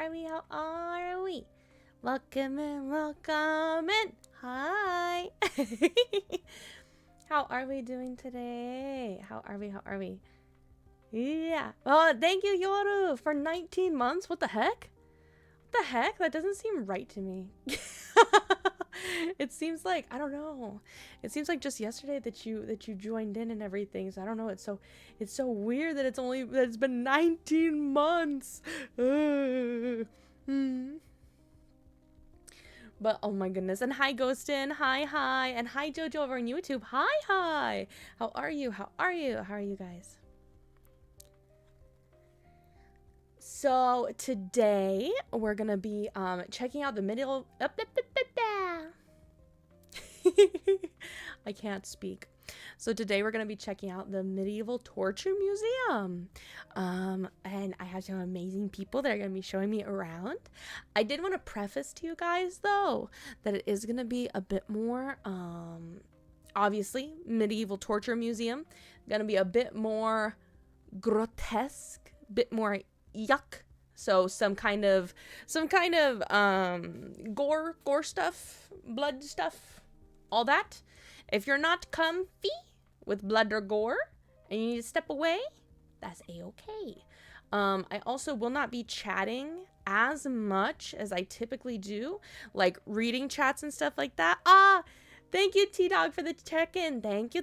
are we? How are we? Welcome in, welcome in. Hi. How are we doing today? How are we? How are we? Yeah. Oh, thank you, Yoru, for 19 months. What the heck? What the heck? That doesn't seem right to me. It seems like, I don't know. It seems like just yesterday that you joined in and everything. So I don't know. It's so weird that it's been 19 months. But oh my goodness. And hi Ghostin. Hi. And hi Jojo over on YouTube. Hi. How are you? How are you guys? So today we're gonna be checking out the medieval. I can't speak. So today we're gonna be checking out the Medieval Torture Museum, and I have some amazing people that are gonna be showing me around. I did want to preface to you guys though that it is gonna be a bit more, obviously Medieval Torture Museum, gonna be a bit more grotesque, bit more yuck. So some kind of gore stuff, blood stuff, all that. If you're not comfy with blood or gore and you need to step away, that's a-okay. I also will not be chatting as much as I typically do, like reading chats and stuff like that. Thank you, T-Dog, for the check-in. Thank you.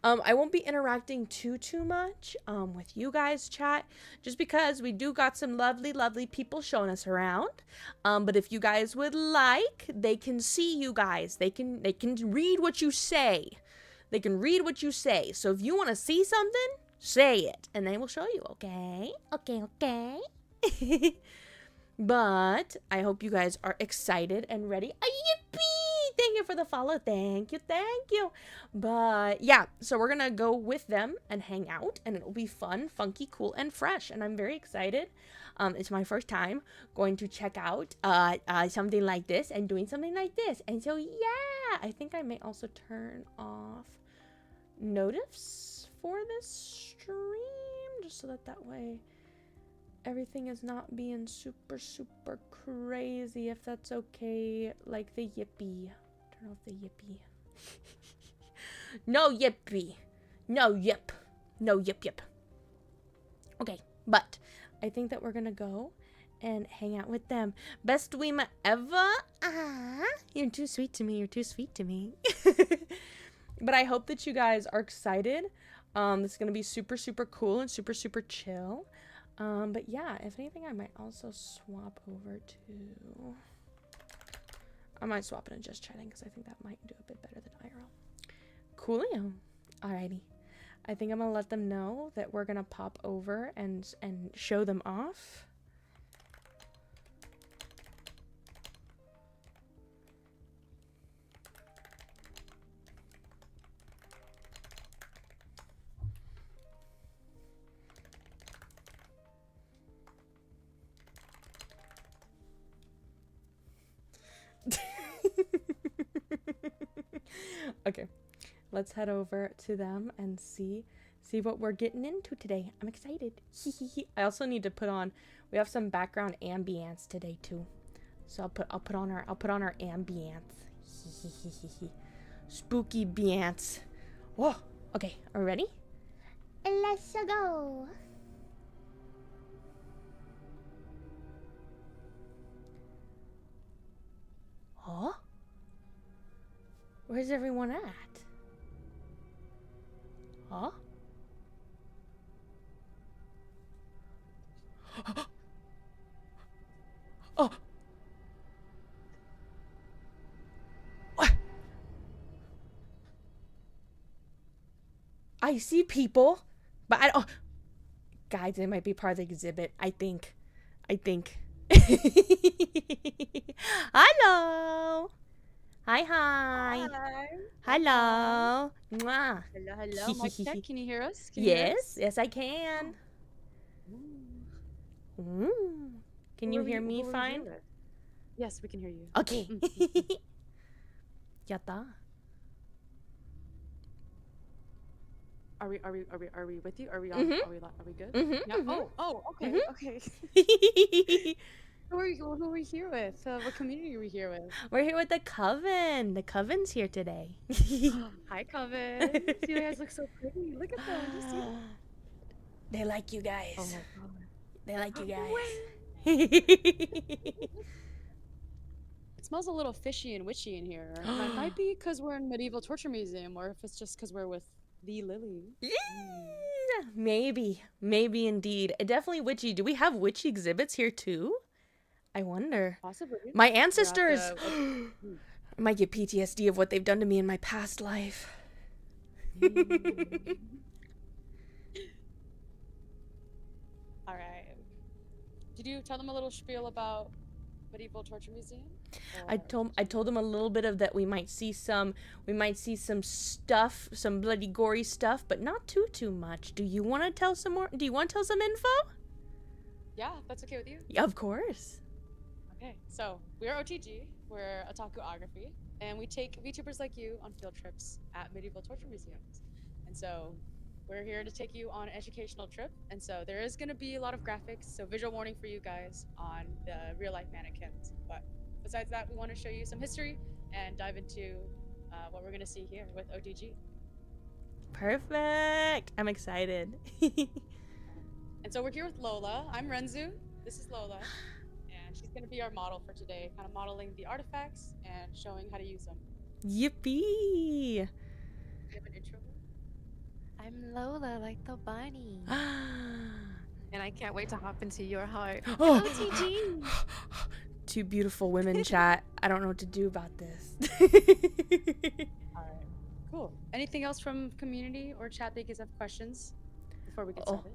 I won't be interacting too much with you guys chat, just because we do got some lovely people showing us around. But if you guys would like, they can see you guys. They can read what you say. They can read what you say. So if you want to see something, say it, and they will show you, okay? Okay. But I hope you guys are excited and ready. Yippee! Thank you for the follow. Thank you. But yeah, so we're gonna go with them and hang out, and it'll be fun, funky, cool, and fresh. And I'm very excited. It's my first time going to check out something like this and doing something like this. And so yeah, I think I may also turn off notifs for this stream, just so that way everything is not being super crazy, if that's okay. Like the yippee. Turn off the yippee. No yippee. No yip. Okay, but I think that we're gonna go and hang out with them. Best Weema ever. You're too sweet to me. But I hope that you guys are excited. This is gonna be super cool and super chill. But yeah, if anything, I might also swap over to... I might swap it in just chatting, because I think that might do a bit better than IRL. Coolio. Alrighty. I think I'm gonna let them know that we're gonna pop over and show them off. Okay, let's head over to them and see what we're getting into today. I'm excited. I also need to put on, we have some background ambience today too, so I'll put on our ambience. Spooky biance. Whoa. Okay, are we ready? Let's go. Huh? Where's everyone at? Huh? Oh! What? I see people, but I don't... Guys, it might be part of the exhibit, I think. Hello! Hi. Hello. Mwah. Hello. Mic check. Can you hear us? Yes, I can. Can you hear me fine? Yes, we can hear you. Okay. Yatta. Are we with you? Are we on? Mhm. Are we good? Mhm. Yeah. Mhm. Oh, okay, Mhm. okay. Who are we here with? What community are we here with? We're here with the Coven. The Coven's here today. Hi, Coven. You guys look so pretty. Look at them. Just see. They like you Oh guys. my god. They like you Wait. guys. It smells a little fishy and witchy in here. Might be because we're in medieval torture museum, or if it's just because we're with the Lily. Maybe. Maybe indeed. Definitely witchy. Do we have witchy exhibits here too? I wonder. Possibly. My We're at ancestors the. I might get PTSD of what they've done to me in my past life. All right. Did you tell them a little spiel about medieval torture museum? I told them a little bit of that we might see some stuff, some bloody gory stuff, but not too much. Do you want to tell some more? Do you want to tell some info? Yeah, that's okay with you. Yeah, of course. Okay, so we're OTG, we're Otakuography, and we take VTubers like you on field trips at medieval torture museums. And so we're here to take you on an educational trip. And so there is going to be a lot of graphics, so visual warning for you guys on the real life mannequins. But besides that, we want to show you some history and dive into what we're going to see here with OTG. Perfect. I'm excited. And so we're here with Lola. I'm Renzu. This is Lola. And she's going to be our model for today, kind of modeling the artifacts and showing how to use them. Yippee. Do you have an intro? I'm Lola, like the bunny. And I can't wait to hop into your heart. Oh. OTG! Two beautiful women chat. I don't know what to do about this. All right, cool. Anything else from community or chat that you guys have questions before we get started?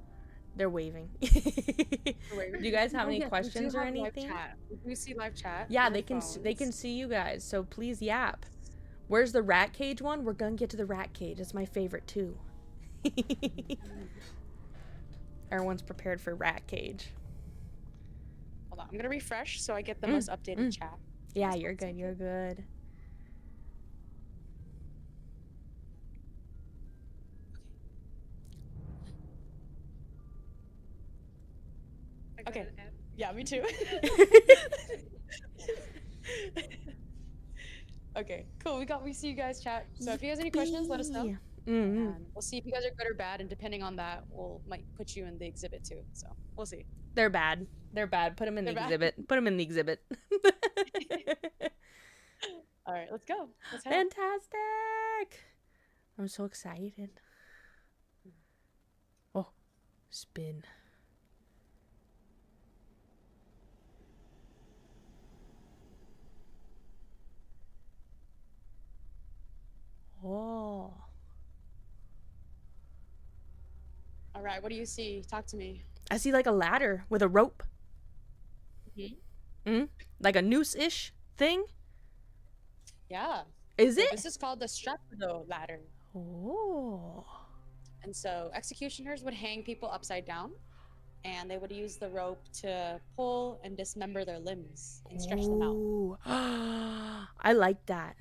They're waving. Wait, Do you guys have any yes, questions we or do have live anything? chat. We do see live chat. Yeah, on they our can phones. see you guys. So please yap. Where's the rat cage one? We're gonna get to the rat cage. It's my favorite too. Everyone's prepared for rat cage. Hold on, I'm gonna refresh so I get the most updated chat. Yeah, you're good. You're good. Okay. Yeah, me too. Okay, cool. We see you guys chat. So if you guys have any questions, let us know. Mm-hmm. And we'll see if you guys are good or bad, and depending on that, might put you in the exhibit too. So we'll see. They're bad. They're bad. Put them in the They're bad? exhibit. Put them in the exhibit. All right, let's go. Let's head out. Fantastic. I'm so excited. Oh, spin. Oh. All right, what do you see? Talk to me. I see like a ladder with a rope. Mm-hmm. Like a noose-ish thing. Yeah. Is So it? this is called the Strappado ladder. Oh. And so executioners would hang people upside down, and they would use the rope to pull and dismember their limbs and stretch them out. Ooh. I like that.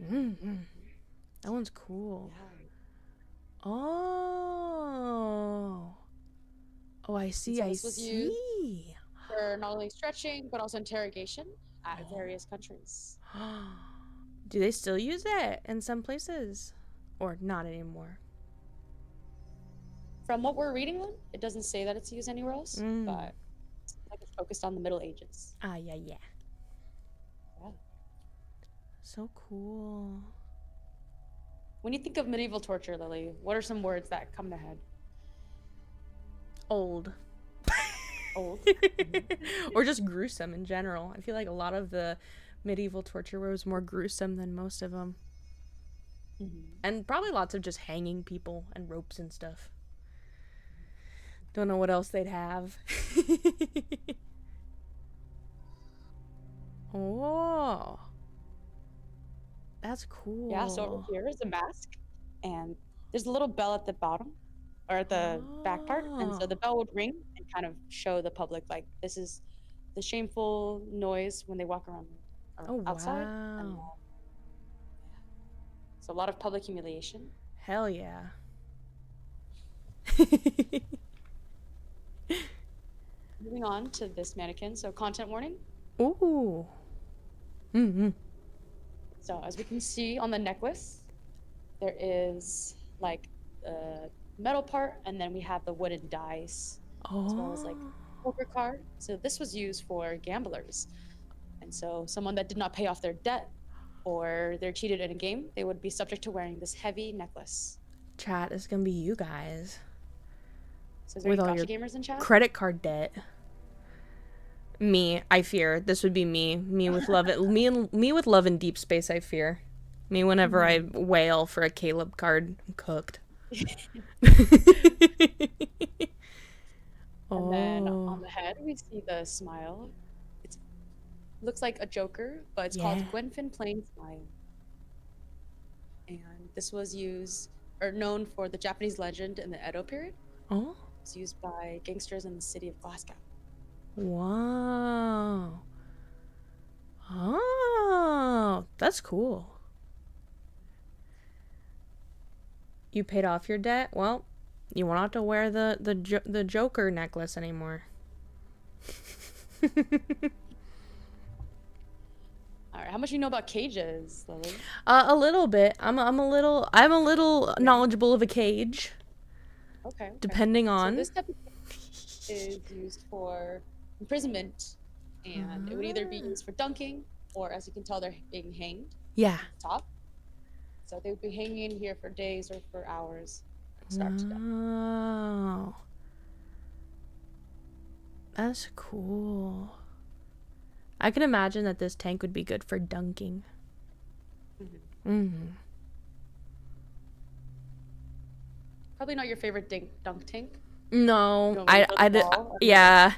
Mm-hmm. That one's cool. Yeah. Oh. Oh, I see. So I this was used see. for not only stretching but also interrogation at various countries. Do they still use it in some places? Or not anymore? From what we're reading on, it doesn't say that it's used anywhere else, but it's like it's focused on the Middle Ages. Ah, yeah. Yeah. So cool. When you think of medieval torture, Lily, what are some words that come to head? Old. Old. Or just gruesome in general. I feel like a lot of the medieval torture was more gruesome than most of them. And probably lots of just hanging people and ropes and stuff. Don't know what else they'd have. Oh. That's cool. Yeah, so over here is a mask, and there's a little bell at the bottom, or at the back part, and so the bell would ring and kind of show the public, like, this is the shameful noise when they walk around outside. Wow. And, so a lot of public humiliation. Hell yeah. Moving on to this mannequin. So content warning. Ooh. Mm-hmm. So as we can see on the necklace, there is like the metal part, and then we have the wooden dice, as well as like Oh. poker card. So this was used for gamblers. And so someone that did not pay off their debt or they're cheated in a game, they would be subject to wearing this heavy necklace. Chat, it's gonna be you guys. So is there With any all gotcha your gamers in chat? credit card debt. Me, I fear. This would be me. Me with love me with love in deep space, I fear. Me whenever I wail for a Caleb card, I'm cooked. And then on the head, we see the smile. It looks like a Joker, but it's called Yeah. Gwenfin Plain Smile. And this was used, or known for the Japanese legend in the Edo period. Oh. It's used by gangsters in the city of Glasgow. Wow. Oh, that's cool. You paid off your debt? Well, you won't have to wear the Joker necklace anymore. All right, how much do you know about cages, Lily? A little bit. I'm a little knowledgeable of a cage. Okay. Depending on. So this type of cage is used for imprisonment, and it would either be used for dunking, or as you can tell, they're being hanged Yeah. top. So they would be hanging in here for days or for hours, start to death. Wow. That's cool. I can imagine that this tank would be good for dunking. Probably not your favorite dunk tank. No, yeah.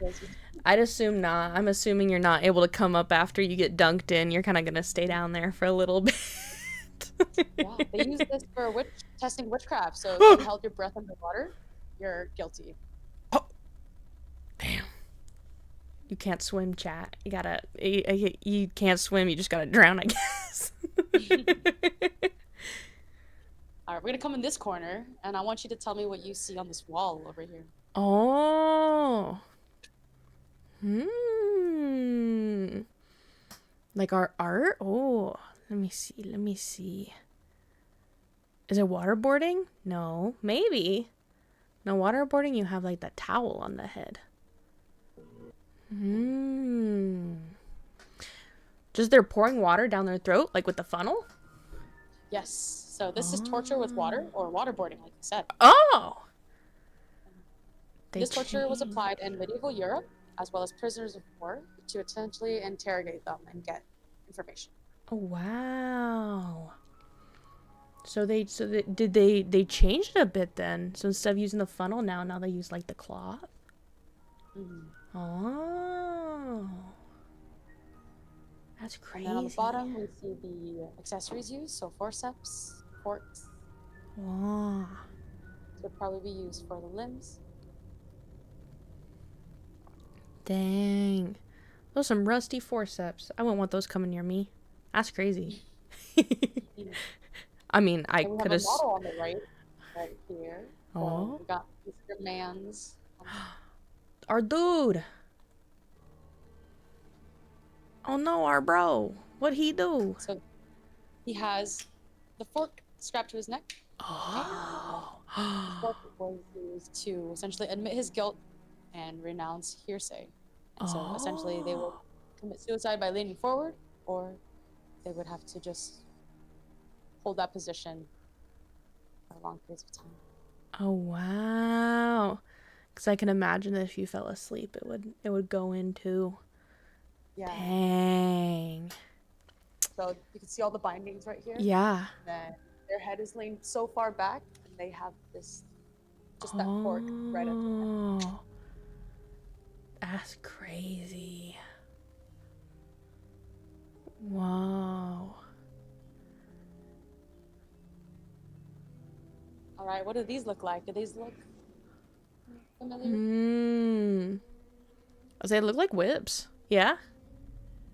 I'd assume not. I'm assuming you're not able to come up after you get dunked in. You're kind of gonna stay down there for a little bit. Yeah, they use this for testing witchcraft. So if you held your breath underwater, you're guilty. Oh, damn! You can't swim, chat. You can't swim. You just gotta drown, I guess. All right, we're gonna come in this corner, and I want you to tell me what you see on this wall over here. Oh. Like our art? Oh, let me see. Is it waterboarding? No, maybe. No, waterboarding, you have like the towel on the head. Just they're pouring water down their throat, like with the funnel? Yes. So this is torture with water, or waterboarding, like I said. Oh! This torture was applied in medieval Europe, as well as prisoners of war, to essentially interrogate them and get information. Oh, wow. So they changed it a bit then. So instead of using the funnel now they use like the cloth. Oh. That's crazy. And then on the bottom we see the accessories used, so forceps, forks. Wow. This would probably be used for the limbs. Dang. Those are some rusty forceps. I wouldn't want those coming near me. That's crazy. I mean, I could have. We have a model on the right here. Oh. So we got Mr. Mans. Our dude. Oh no, our bro. What'd he do? So he has the fork strapped to his neck. Oh. The fork was used to essentially admit his guilt and renounce hearsay. And so essentially they would commit suicide by leaning forward, or they would have to just hold that position for long periods of time. Oh wow. Because I can imagine that if you fell asleep, it would go into. Yeah. Dang. So you can see all the bindings right here. Yeah. And then their head is leaned so far back, and they have this, just that fork right at the head. That's crazy. Wow. All right, what do these look like? Do these look familiar? I say they look like whips. Yeah?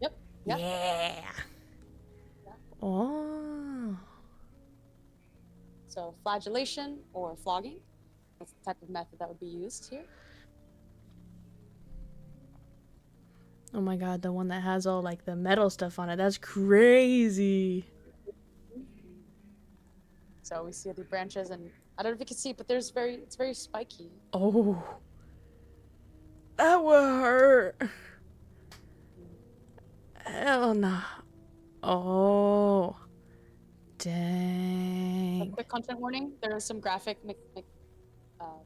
Yep. Yeah. Oh. So flagellation or flogging, that's the type of method that would be used here. Oh my god, the one that has all like the metal stuff on it. That's crazy. So we see the branches, and I don't know if you can see, but it's very spiky. Oh. That would hurt. Hell no. Oh. A Dang. quick content warning, there are some graphic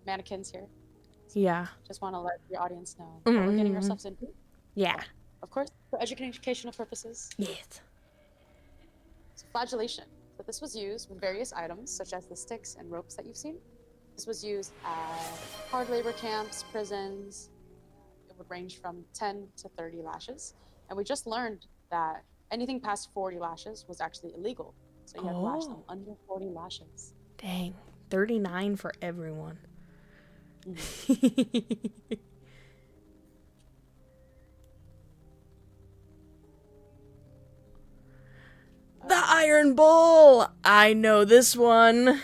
mannequins here. Yeah. Just want to let your audience know what we're getting ourselves into. Yeah. Of course, for educational purposes. Yes. So flagellation. So this was used with various items, such as the sticks and ropes that you've seen. This was used at hard labor camps, prisons. It would range from 10 to 30 lashes. And we just learned that anything past 40 lashes was actually illegal. So you had to lash them under 40 lashes. Dang. 39 for everyone. The Iron Bull! I know this one.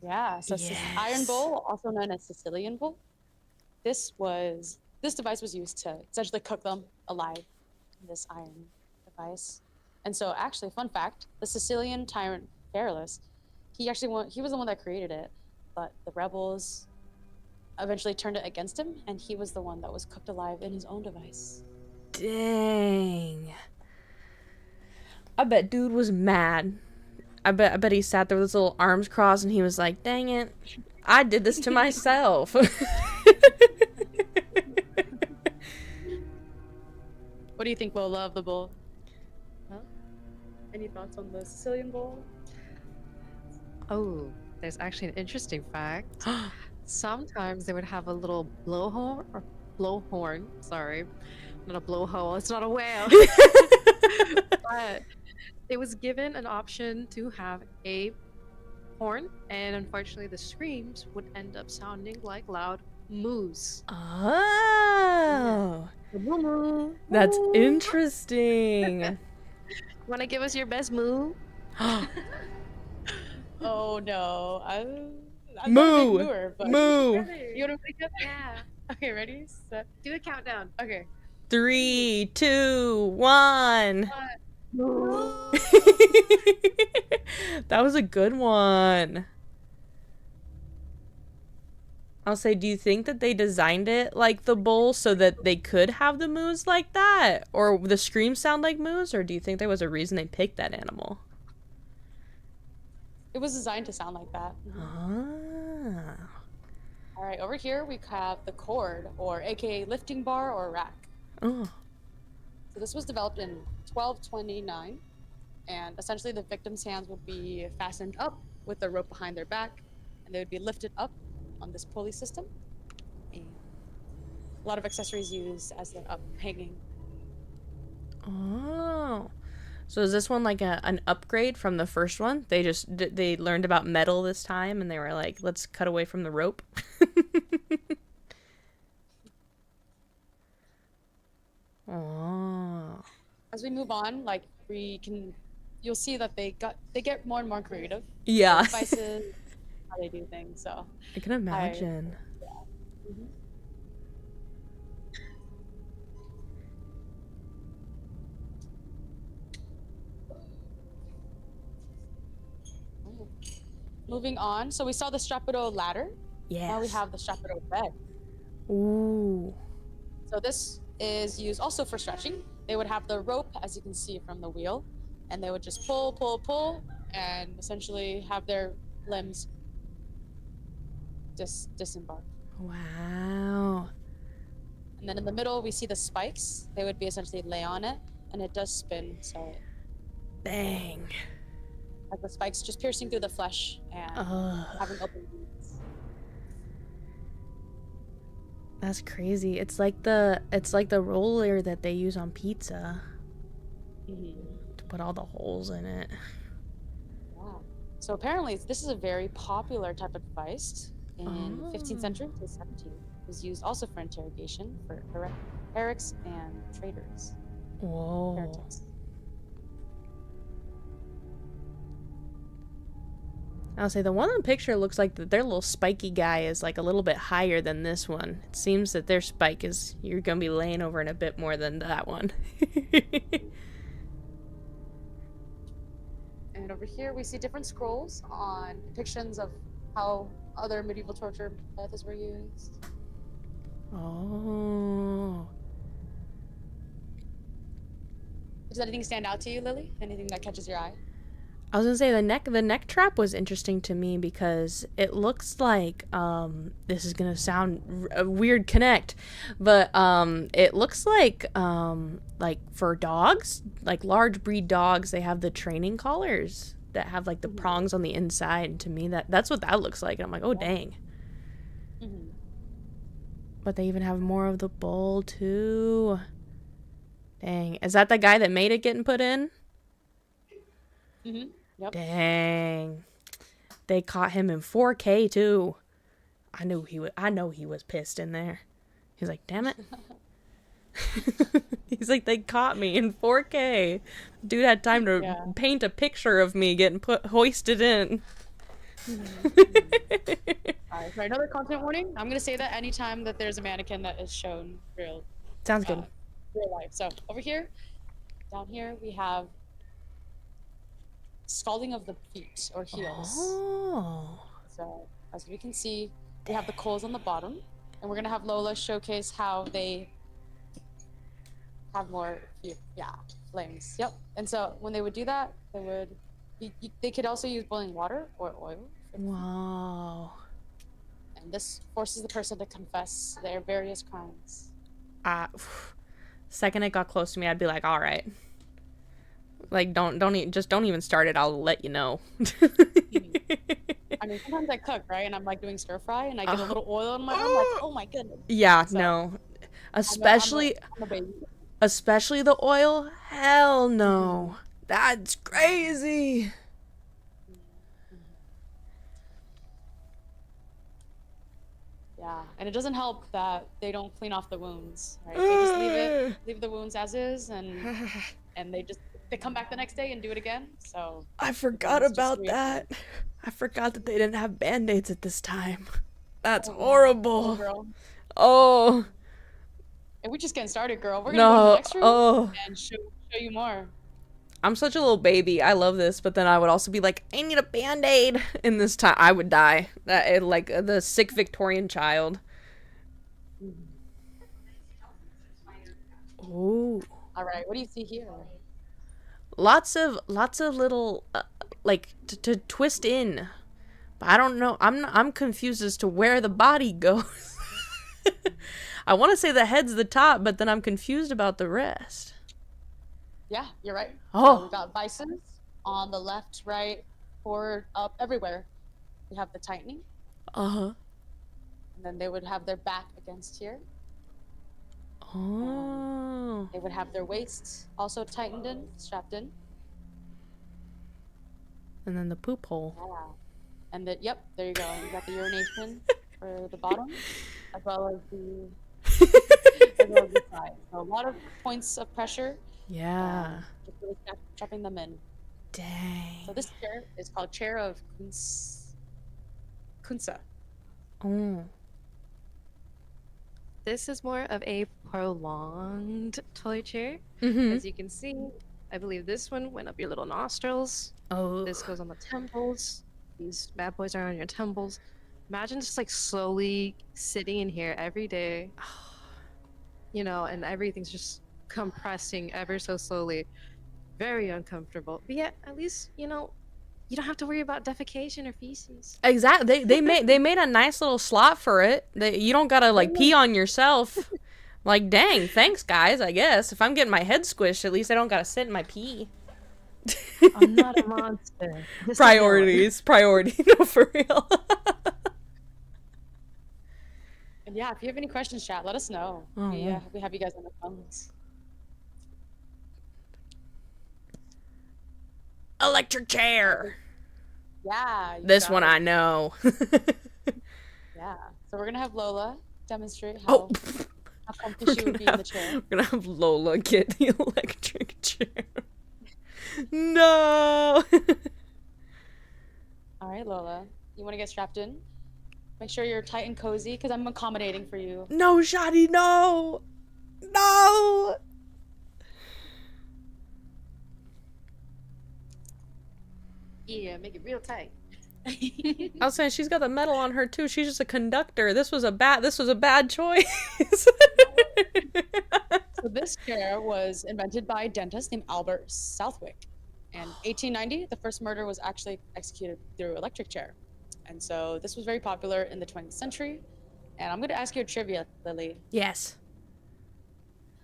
Yeah, so Yes. Iron Bull, also known as Sicilian Bull. This device was used to essentially cook them alive. This iron device. And so actually, fun fact, the Sicilian tyrant Perillus, he was the one that created it, but the rebels eventually turned it against him, and he was the one that was cooked alive in his own device. Dang. I bet dude was mad. I bet he sat there with his little arms crossed and he was like, dang it, I did this to myself. What do you think, Lola, of the bull? Huh? Any thoughts on the Sicilian bull? Oh, there's actually an interesting fact. Sometimes they would have a little blowhorn. Sorry, not a blowhole. It's not a whale. But it was given an option to have a horn, and unfortunately, the screams would end up sounding like loud moos. Oh. That's interesting. Want to give us your best moo? Oh no, I'm Moo! not a big mooer, but Moo! You want to make it? Yeah. Okay, ready? Set. Do a countdown. Okay. 3, 2, 1. That was a good one. I'll say, do you think that they designed it like the bull so that they could have the moos like that? Or the screams sound like moos? Or do you think there was a reason they picked that animal? It was designed to sound like that. Ah. All right, over here we have the cord, or AKA lifting bar or rack. Oh. So this was developed in 1229, and essentially the victim's hands would be fastened up with the rope behind their back, and they would be lifted up on this pulley system. And a lot of accessories used as they're up hanging. Oh. So is this one like an upgrade from the first one? They learned about metal this time and they were like, let's cut away from the rope. Oh. As we move on, like you'll see that they get more and more creative. Yeah. Devices, how they do things. So I can imagine. Moving on, so we saw the Strapido ladder. Yes. Now we have the Strapido bed. Ooh. So this is used also for stretching. They would have the rope, as you can see from the wheel, and they would just pull, and essentially have their limbs disembark. Wow. And then in the middle, we see the spikes. They would be essentially lay on it, and it does spin, so Dang. like the spikes just piercing through the flesh and having open wounds. That's crazy. It's like the roller that they use on pizza to put all the holes in it. Wow. So apparently this is a very popular type of device in 15th century to 17th. It was used also for interrogation for heretics and traitors. Whoa. Heretics. I'll say the one in the picture looks like that their little spiky guy is like a little bit higher than this one. It seems that their spike is, you're gonna be laying over in a bit more than that one. And over here we see different scrolls on depictions of how other medieval torture methods were used. Oh. Does anything stand out to you, Lily? Anything that catches your eye? I was gonna say the neck trap was interesting to me because it looks like this is gonna sound a weird connect, but it looks like for dogs, like large breed dogs, they have the training collars that have like the prongs on the inside, and to me that's what that looks like, and I'm like, oh dang. Mm-hmm. But they even have more of the bowl too. Dang, is that the guy that made it getting put in? Mm-hmm. Yep. Dang. They caught him in 4K too. I know he was pissed in there. He's like, damn it. He's like, they caught me in 4K. Dude had time to paint a picture of me getting hoisted in. Alright, for another content warning, I'm gonna say that anytime that there's a mannequin that is shown real Sounds good. Real life. So over here, down here we have scalding of the feet or heels. Oh. So as we can see, we have the coals on the bottom, and we're gonna have Lola showcase how they have more flames. Yep. And so when they would do that, they could also use boiling water or oil. Wow. And this forces the person to confess their various crimes. Second it got close to me, I'd be like, all right. Like, don't even start it. I'll let you know. I mean, sometimes I cook, right? And I'm like doing stir fry, and I get a little oil in my arm. I'm like, oh my goodness. Yeah, so, no. Especially the oil. Hell no. That's crazy. Yeah, and it doesn't help that they don't clean off the wounds, right? They just leave the wounds as is, and they come back the next day and do it again. So I forgot about that. I forgot that they didn't have band-aids at this time. That's horrible. Girl. Oh. And we're just getting started, girl. We're gonna go to the next room and show you more. I'm such a little baby. I love this, but then I would also be like, I need a band-aid. In this time, I would die. Like the sick Victorian child. Ooh. All right, what do you see here? Lots of little like to twist in, but I don't know. I'm confused as to where the body goes. I want to say the head's the top, but then I'm confused about the rest. Yeah, you're right. Oh, so we got vices on the left, right, forward, up, everywhere. We have the tightening. And then they would have their back against here. Oh. They would have their waists also tightened in, strapped in. And then the poop hole. Yeah. And there you go. You got the urination for the bottom, as well as the side. So a lot of points of pressure. Yeah. Just really strapping them in. Dang. So this chair is called chair of Kunsa. Oh. This is more of a prolonged toy chair. As you can see, I believe this one went up your little nostrils. Oh. This goes on the temples. These bad boys are on your temples. Imagine just like slowly sitting in here every day, you know, and everything's just compressing ever so slowly. Very uncomfortable. But yet, at least, you know, you don't have to worry about defecation or feces. Exactly. They made a nice little slot for it. You don't gotta like pee on yourself. Like, dang, thanks guys, I guess. If I'm getting my head squished, at least I don't gotta sit in my pee. I'm not a monster. Priorities. No, for real. And yeah, if you have any questions, chat, let us know. Oh, we have you guys on the phones. Electric chair. Yeah. This one I know. Yeah. So we're gonna have Lola demonstrate how comfy she would be in the chair. We're gonna have Lola get the electric chair. No. All right, Lola. Lola. You want to get strapped in? Make sure you're tight and cozy, because I'm accommodating for you. No, Shadi, no! No! Yeah, make it real tight. I was saying she's got the medal on her too. She's just a conductor. This was a bad choice. So this chair was invented by a dentist named Albert Southwick. And 1890, the first murder was actually executed through electric chair. And so this was very popular in the 20th century. And I'm going to ask you a trivia, Lily. Yes.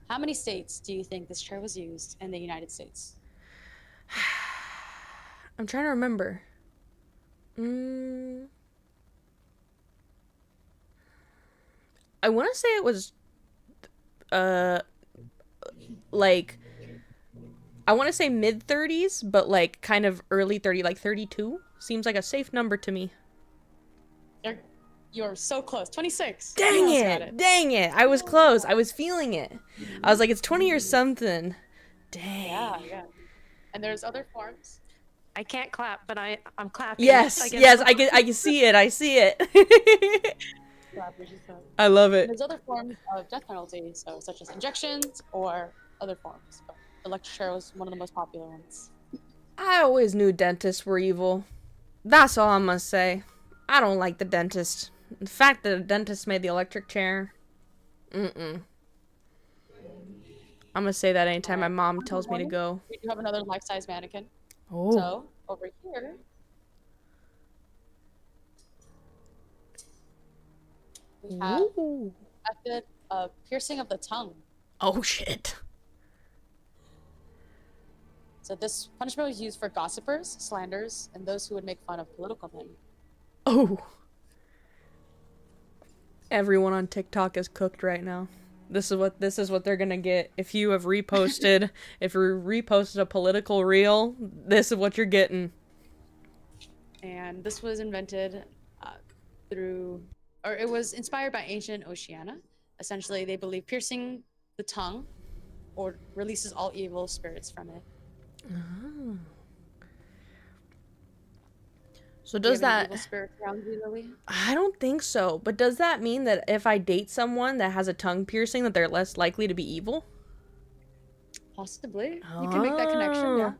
How many states do you think this chair was used in the United States? I'm trying to remember. I want to say it was, like, I want to say mid-30s, but, like, kind of early 30, like 32. Seems like a safe number to me. You're so close. 26. Dang it! Dang it! I was close. I was feeling it. I was like, it's 20 or something. Dang. Yeah. And there's other forms. I can't clap, but I'm clapping. Yes, I can see it. I see it. I love it. There's other forms of death penalty, so such as injections or other forms. But electric chair was one of the most popular ones. I always knew dentists were evil. That's all I'm gonna say. I don't like the dentist. The fact that a dentist made the electric chair. I'm gonna say that anytime my mom tells me to go. We do have another life-size mannequin. Oh. So, over here, we have Ooh. method of piercing of the tongue. Oh, shit. So this punishment was used for gossipers, slanders, and those who would make fun of political men. Oh. Everyone on TikTok is cooked right now. This is what they're gonna get. If you reposted a political reel, this is what you're getting. And this was invented it was inspired by ancient Oceania. Essentially, they believe piercing the tongue or releases all evil spirits from it. Oh. So does that evil spirit around you, Lily? I don't think so. But does that mean that if I date someone that has a tongue piercing that they're less likely to be evil? Possibly. You can make that connection, yeah.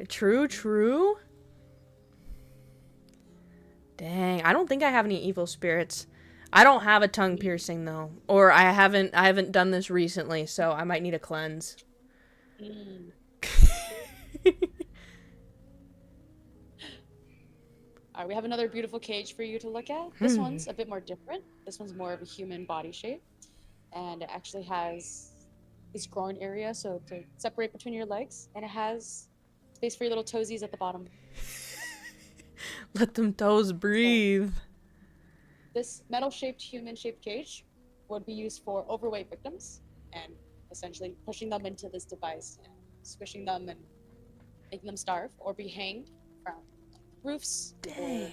True. Dang, I don't think I have any evil spirits. I don't have a tongue piercing though. Or I haven't done this recently, so I might need a cleanse. All right, we have another beautiful cage for you to look at. This one's a bit more different. This one's more of a human body shape. And it actually has this groin area, so to separate between your legs. And it has space for your little toesies at the bottom. Let them toes breathe. This metal-shaped, human-shaped cage would be used for overweight victims and essentially pushing them into this device and squishing them and making them starve or be hanged from roofs. Dang.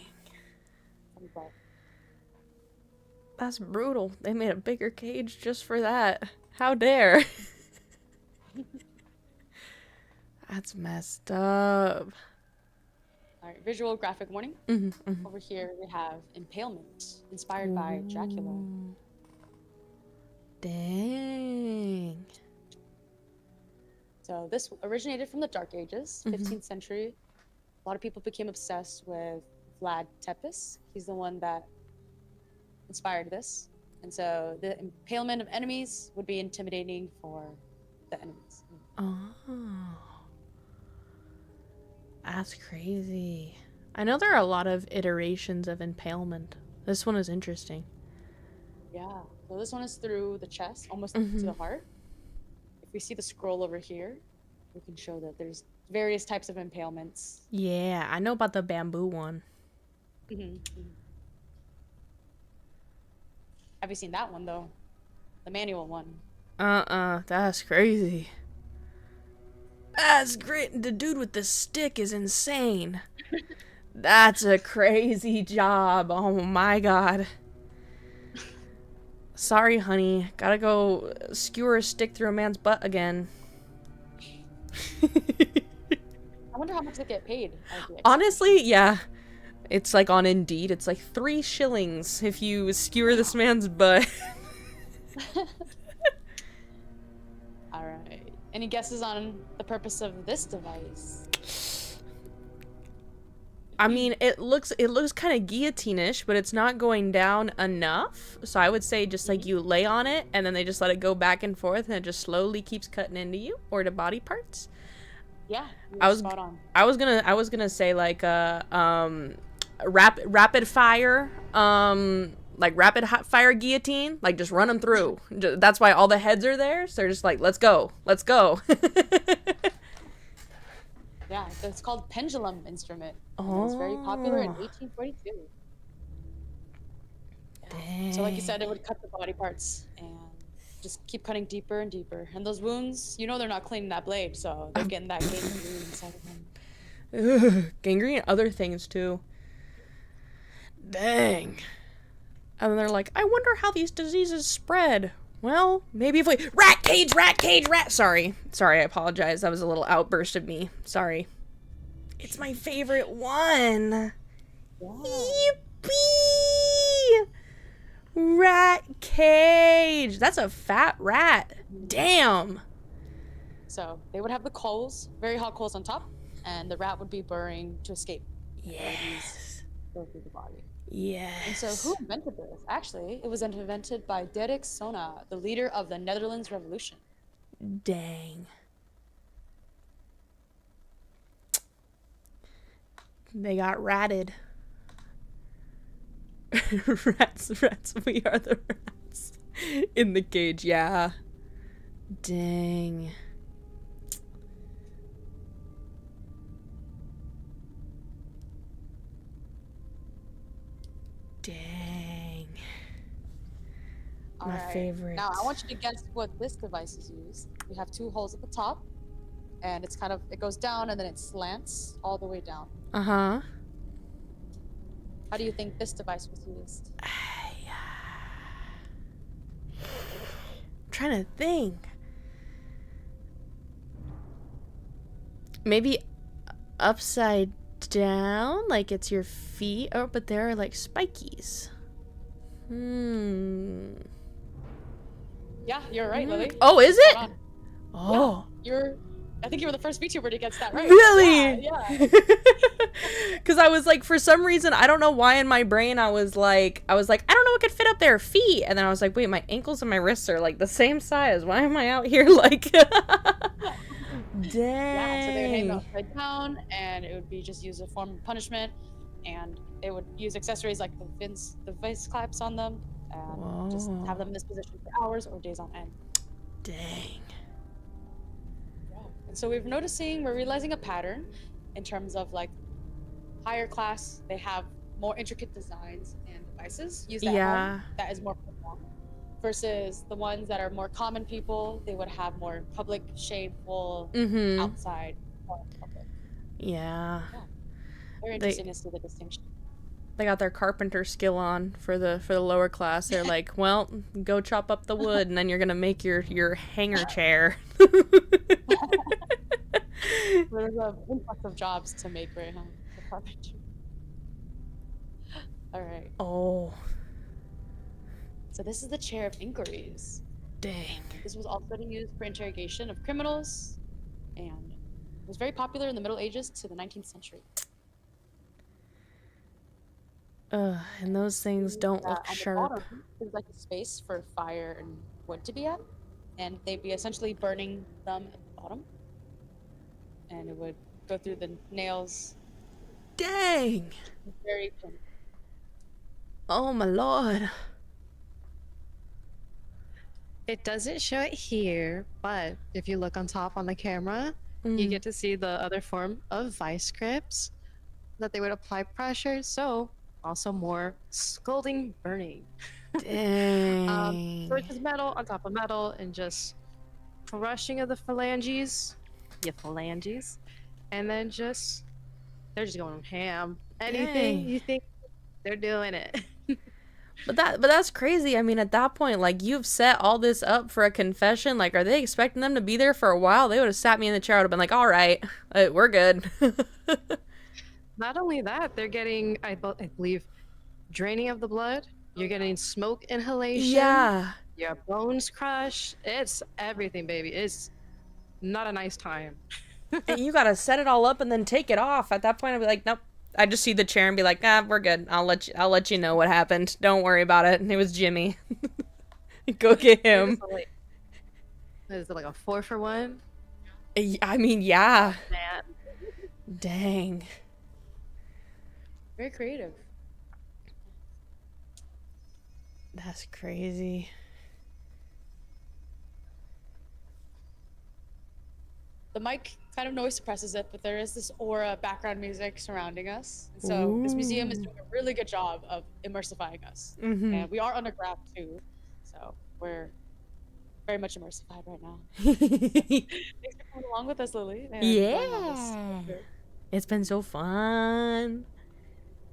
From above. That's brutal. They made a bigger cage just for that. How dare. That's messed up. All right, visual graphic warning. Over here we have impalement, inspired by Dracula. Dang. So this originated from the Dark Ages, 15th century. A lot of people became obsessed with Vlad Tepes. He's the one that inspired this. And so the impalement of enemies would be intimidating for the enemies. Oh. That's crazy. I know there are a lot of iterations of impalement. This one is interesting. Yeah. So this one is through the chest, almost to the heart. If we see the scroll over here, we can show that there's various types of impalements. Yeah, I know about the bamboo one. Have you seen that one, though? The manual one. That's crazy. That's great. The dude with the stick is insane. That's a crazy job. Oh my god. Sorry, honey. Gotta go skewer a stick through a man's butt again. I wonder how much they get paid. Honestly, yeah. It's like on Indeed. It's like 3 shillings if you skewer this man's butt. All right. Any guesses on the purpose of this device? I mean, it looks kind of guillotine-ish, but it's not going down enough. So I would say just like you lay on it and then they just let it go back and forth and it just slowly keeps cutting into you or to body parts. Yeah, I was spot on. I was gonna say like rapid fire like rapid fire guillotine, like just run them through. That's why all the heads are there. So they're just like, let's go. Yeah, it's called pendulum instrument. Oh. It was very popular in 1842. Yeah. So like you said, it would cut the body parts and just keep cutting deeper and deeper. And those wounds, you know they're not cleaning that blade, so they're getting that gangrene inside of them. Ugh, gangrene and other things too. Dang. And then they're like, I wonder how these diseases spread. Well, maybe if we... Rat cage! Sorry, I apologize. That was a little outburst of me. Sorry. It's my favorite one. Yeah. Yippee! Rat cage! That's a fat rat. Damn. So they would have the coals, very hot coals on top, and the rat would be burrowing to escape. Yes. Go through the body. Yes. And so who invented this? Actually, it was invented by Dirk Sona, the leader of the Netherlands Revolution. Dang. They got ratted. Rats, we are the rats. In the cage, yeah. Dang. Dang. All My right. favorite. Now I want you to guess what this device is used. We have 2 holes at the top, and it goes down and then it slants all the way down. Uh-huh. How do you think this device was used? I'm trying to think. Maybe upside down, like it's your feet. Oh, but there are like spikies. Yeah, you're right, Lily. Oh, is it? Spot on. Oh. Yeah, I think you were the first VTuber to get that right. Really? Yeah. Because I was like, for some reason, I don't know why in my brain I was like, I don't know what could fit up their feet. And then I was like, wait, my ankles and my wrists are like the same size. Why am I out here like... Dang. Yeah, so they would hang them upside down, and it would be just used as a form of punishment, and they would use accessories like the vice claps on them, and just have them in this position for hours or days on end. Dang. Yeah. And so we're realizing a pattern in terms of like higher class, they have more intricate designs and devices used at home that is more performant. Versus the ones that are more common people, they would have more public, shameful, outside public. Yeah. Very interesting to see the distinction. They got their carpenter skill on for the lower class. They're like, well, go chop up the wood, and then you're gonna make your hanger chair. There's an influx of jobs to make right now. The carpenter. All right. Oh. So this is the chair of inquiries. Dang. This was also used for interrogation of criminals, and was very popular in the Middle Ages to the 19th century. And those things don't look On sharp. the bottom, there's like a space for fire and wood to be at, and they'd be essentially burning them at the bottom, and it would go through the nails. Dang. Very thin. Oh my lord. It doesn't show it here, but if you look on top on the camera, you get to see the other form of vice grips that they would apply pressure, so also more scalding burning. Dang. So it's just metal on top of metal and just crushing of the phalanges, and then they're just going ham. Anything Dang. you think, they're doing it. But that's crazy. I mean, at that point, like, you've set all this up for a confession. Like, are they expecting them to be there for a while? They would have sat me in the chair. I would have been like, all right, we're good. Not only that, they're getting, I believe, draining of the blood. You're getting smoke inhalation. Yeah. Your bones crush. It's everything, baby. It's not a nice time. And you gotta set it all up and then take it off. At that point, I'd be like, nope. I just see the chair and be like, ah, we're good. I'll let you know what happened. Don't worry about it. And it was Jimmy. Go get him. Is it like a 4-for-1? I mean, yeah. Man. Dang. Very creative. That's crazy. The mic kind of noise suppresses it, but there is this aura background music surrounding us. And so this museum is doing a really good job of immersifying us. Mm-hmm. And we are underground too. So we're very much immersified right now. Thanks for coming along with us, Lily. And going on this. It's been so fun.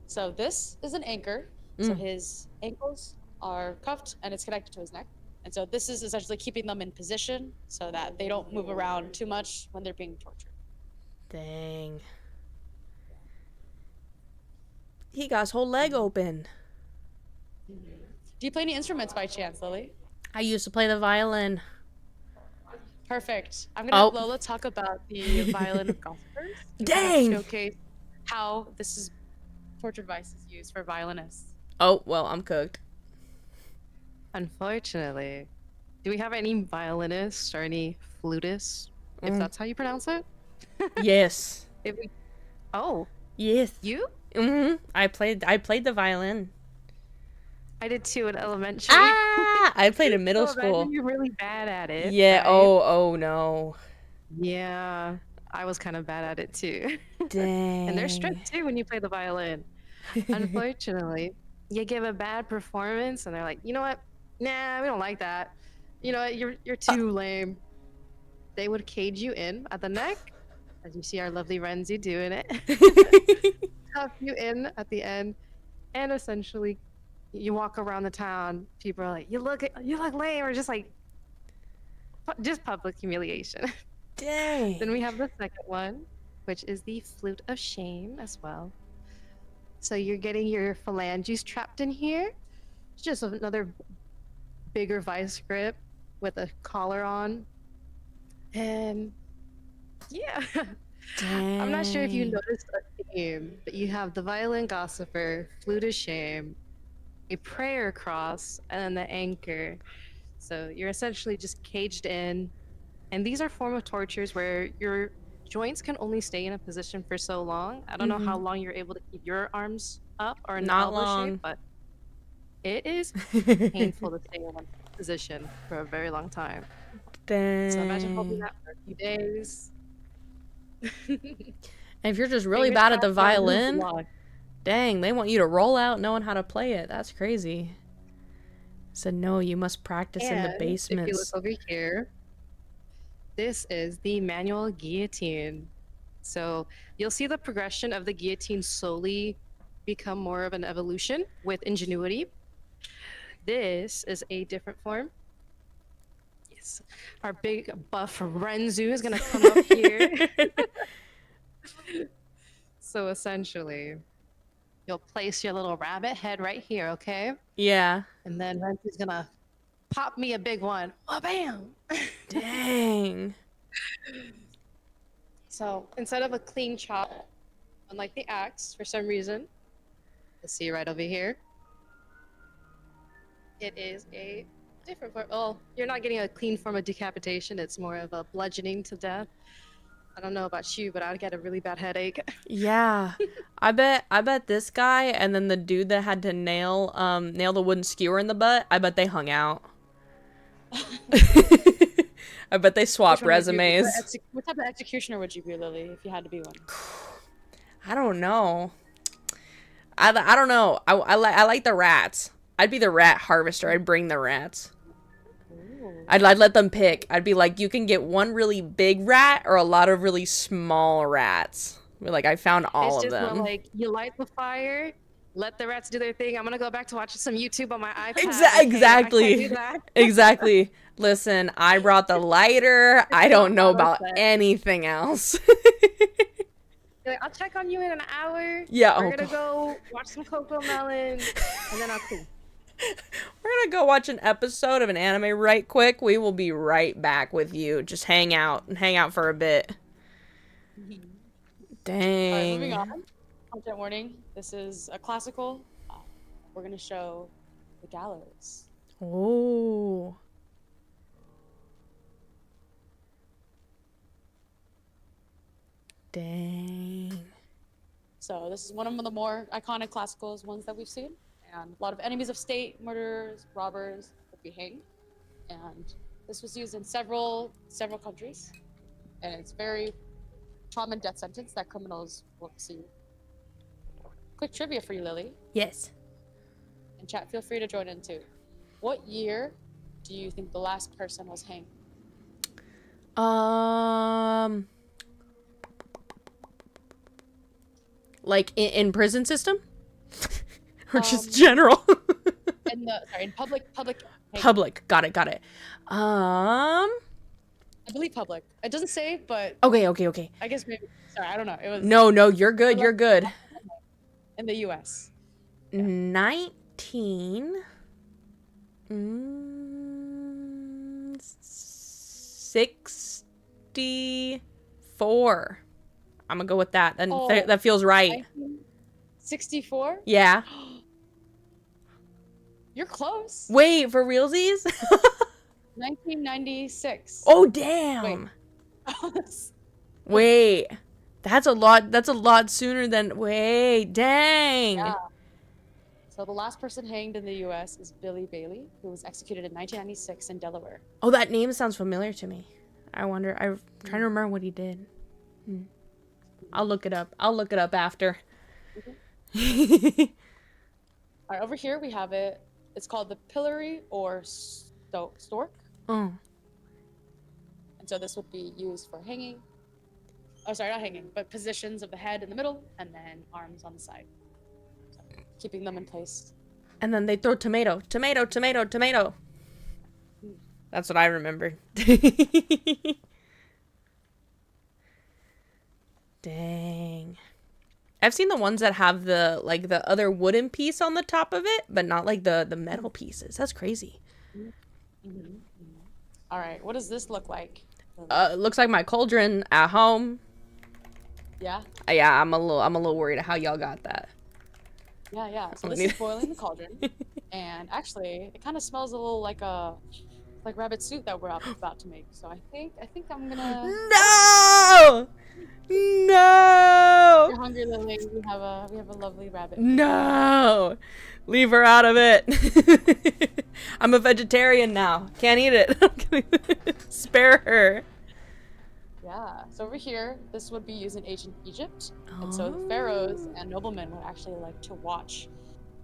So this is an anchor. So his ankles are cuffed and it's connected to his neck. And so this is essentially keeping them in position so that they don't move around too much when they're being tortured. Dang. He got his whole leg open. Do you play any instruments by chance, Lily? I used to play the violin. Perfect. I'm going to have Lola talk about the violin of gossipers. Dang! Showcase how this is torture device is used for violinists. Oh, well, I'm cooked. Unfortunately. Do we have any violinists or any flutists? If that's how you pronounce it? Yes. Oh. Yes. You? Mm-hmm. I played the violin. I did too in elementary. I played in middle school. You're really bad at it. Yeah. Right? Oh no. Yeah. I was kind of bad at it too. Dang. And they're strict too when you play the violin. Unfortunately, you give a bad performance and they're like, you know what? Nah, we don't like that. You know what? You're too lame. They would cage you in at the neck, as you see our lovely Renzi doing it. Cuff you in at the end, and essentially, you walk around the town. People are like, you look lame, or just public humiliation. Dang. Then we have the second one, which is the flute of shame as well. So you're getting your phalanges trapped in here. It's just another bigger vice grip with a collar on. And yeah. Dang. I'm not sure if you noticed a theme, but you have the violin gossiper, flute of shame, a prayer cross, and then the anchor. So you're essentially just caged in. And these are form of tortures where your joints can only stay in a position for so long. I don't know how long you're able to keep your arms up or in Not elbow long. shape, but it is painful to stay in one position for a very long time. Dang. So imagine holding that for a few days. And if you're just really Fingers bad at the crossed, don't lose violin, blood. dang, they want you to roll out knowing how to play it. That's crazy. Said no, you must practice in the And basements. if you look over here, this is the manual guillotine. So you'll see the progression of the guillotine slowly become more of an evolution with ingenuity. This is a different form. Yes, our big buff Renzu is gonna come up here. So essentially, you'll place your little rabbit head right here, okay? Yeah. And then Renzu's gonna pop me a big one. Oh, bam! Dang. So instead of a clean chop, unlike the axe, for some reason, you'll see right over here, it is a different form. Oh, you're not getting a clean form of decapitation. It's more of a bludgeoning to death. I don't know about you, but I'd get a really bad headache. Yeah. I bet this guy and then the dude that had to nail the wooden skewer in the butt, I bet they hung out. I bet they swapped resumes. What type of executioner would you be, Lily, if you had to be one? I don't know. I don't know. I like the rats. I'd be the rat harvester. I'd bring the rats. I'd let them pick. I'd be like, you can get one really big rat or a lot of really small rats. Be like, I found all of them. It's just more like, you light the fire, let the rats do their thing. I'm gonna go back to watching some YouTube on my iPad. Exactly. I can't do that. Exactly. Listen, I brought the lighter. I don't know about anything else. You're like, I'll check on you in an hour. Yeah, We're oh, gonna go watch some Coco Melon, and then I'll cool. We're gonna go watch an episode of an anime right quick. We will be right back with you. Just hang out for a bit. Dang. All right, moving on. Content warning. This is a classical. We're gonna show the gallows. Oh. Dang. So this is one of the more iconic classicals, ones that we've seen. And a lot of enemies of state, murderers, robbers would be hanged. And this was used in several countries. And it's very trauma and death sentence that criminals will see. Quick trivia for you, Lily. Yes. And chat, feel free to join in too. What year do you think the last person was hanged? Like in prison system? Or just general? In public hanging. Public. Got it. I believe public. It doesn't say, but Okay. I guess maybe. Sorry, I don't know. It was No, you're good. in the U.S. 1964. I'm gonna go with that. And that feels right. 1964? Yeah. You're close. Wait, for realsies? 1996. Oh, damn. Wait. That's a lot sooner than... Wait, dang. Yeah. So the last person hanged in the U.S. is Billy Bailey, who was executed in 1996 in Delaware. Oh, that name sounds familiar to me. I'm trying to remember what he did. I'll look it up. I'll look it up after. All right, over here we have it. It's called the pillory or stork. Oh. And so this would be used for hanging. Oh, sorry, not hanging, but positions of the head in the middle and then arms on the side. So, keeping them in place. And then they throw tomato. That's what I remember. Dang. I've seen the ones that have the other wooden piece on the top of it, but not like the metal pieces. That's crazy. All right, what does this look like? It looks like my cauldron at home. Yeah. Yeah, I'm a little worried how y'all got that. Yeah. So this is boiling the cauldron, and actually, it kind of smells a little like rabbit soup that we're about to make. So I think I'm gonna. No. You're hungry, Lily. We have a lovely rabbit. No. Leave her out of it. I'm a vegetarian now. Can't eat it. Spare her. Yeah. So over here, this would be used in ancient Egypt. And so the pharaohs and noblemen would actually like to watch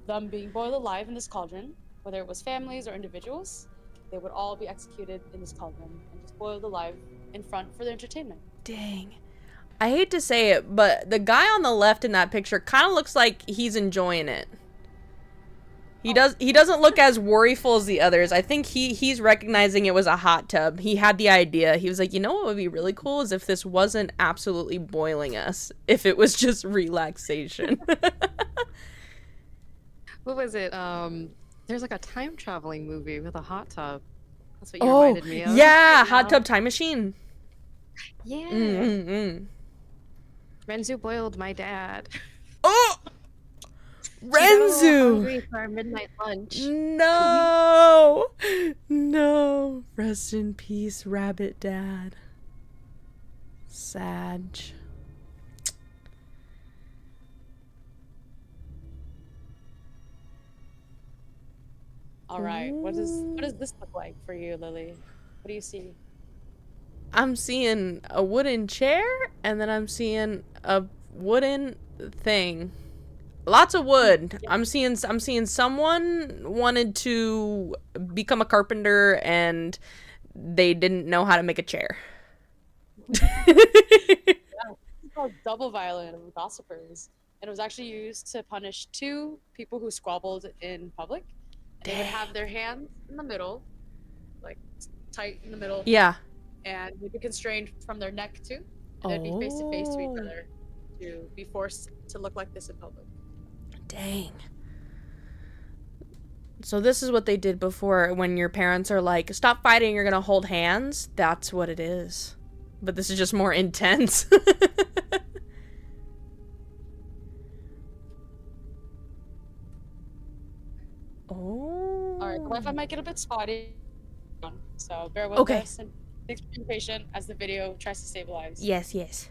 them being boiled alive in this cauldron, whether it was families or individuals. They would all be executed in this cauldron and just boiled alive in front for their entertainment. Dang. I hate to say it, but the guy on the left in that picture kind of looks like he's enjoying it. He doesn't look as worryful as the others. I think he's recognizing it was a hot tub. He had the idea. He was like, you know what would be really cool is if this wasn't absolutely boiling us. If it was just relaxation. What was it? There's like a time traveling movie with a hot tub. That's what you reminded me of. Yeah, Hot Tub Time Machine. Yeah. Renzu boiled my dad. Oh! Renzu! Renzu! For our midnight lunch. No! No. Rest in peace, Rabbit Dad. Sad. All right. What does this look like for you, Lily? What do you see? I'm seeing a wooden chair, and then I'm seeing a wooden thing. Lots of wood. Yeah. I'm seeing someone wanted to become a carpenter, and they didn't know how to make a chair. It's called double violin of gossipers, and it was actually used to punish two people who squabbled in public. They would have their hands in the middle, like tight in the middle. Yeah. And they'd be constrained from their neck too. And they'd be face to face to each other. to be forced to look like this in public. Dang. So this is what they did before when your parents are like, stop fighting, you're gonna hold hands. That's what it is. But this is just more intense. Oh. All right, the Wi-Fi might get a bit spotty, so bear with Okay. us and please be patient as the video tries to stabilize. Yes, yes.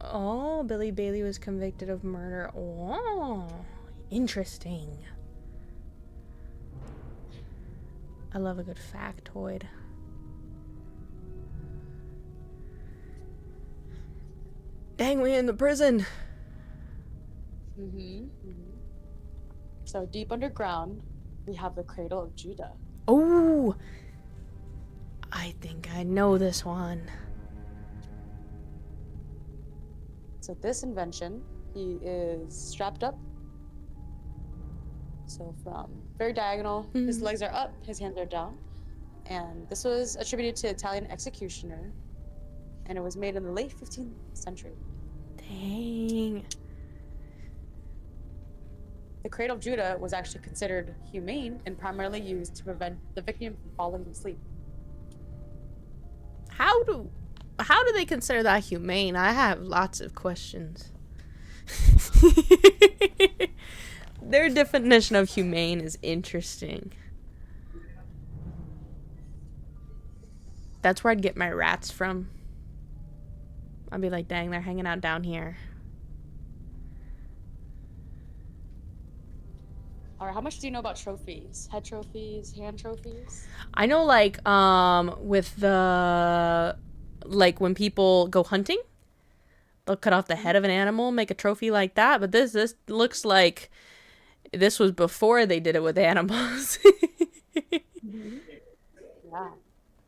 Oh, Billy Bailey was convicted of murder. Oh, interesting. I love a good factoid. Dang, we in the prison. So deep underground, we have the Cradle of Judah. Oh, I think I know this one. So this invention, he is strapped up. So from very diagonal, his legs are up, his hands are down. And this was attributed to Italian executioner. And it was made in the late 15th century. Dang. The Cradle of Judah was actually considered humane and primarily used to prevent the victim from falling asleep. How do they consider that humane? I have lots of questions. Their definition of humane is interesting. That's where I'd get my rats from. I'd be like, dang, they're hanging out down here. All right, how much do you know about trophies? Head trophies, hand trophies? I know, like, with the, like, when people go hunting, they'll cut off the head of an animal, make a trophy like that. But this looks like this was before they did it with animals. Yeah.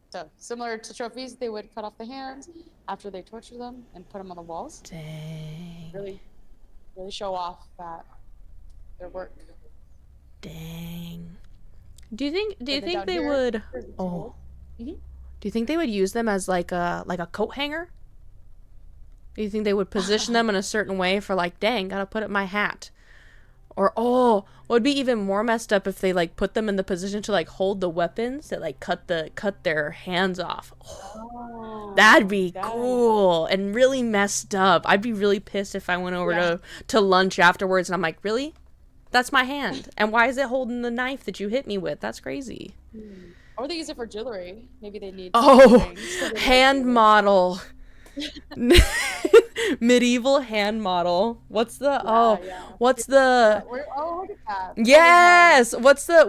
So similar to trophies, they would cut off the hands after they torture them and put them on the walls. Dang. Really show off their work. Dang. Do you think And they then down would here, here's the oh tool. Mhm. do you think they would use them as like a coat hanger? Do you think they would position them in a certain way for like, dang, gotta put up my hat? Or what would be even more messed up if they like put them in the position to like hold the weapons that like cut their hands off. Oh, that'd be cool and really messed up. I'd be really pissed if I went over to lunch afterwards and I'm like, really? That's my hand. And why is it holding the knife that you hit me with? That's crazy. Or they use it for jewelry. Maybe they need hand model. Medieval hand model. What's the what's the look at that. yes what's the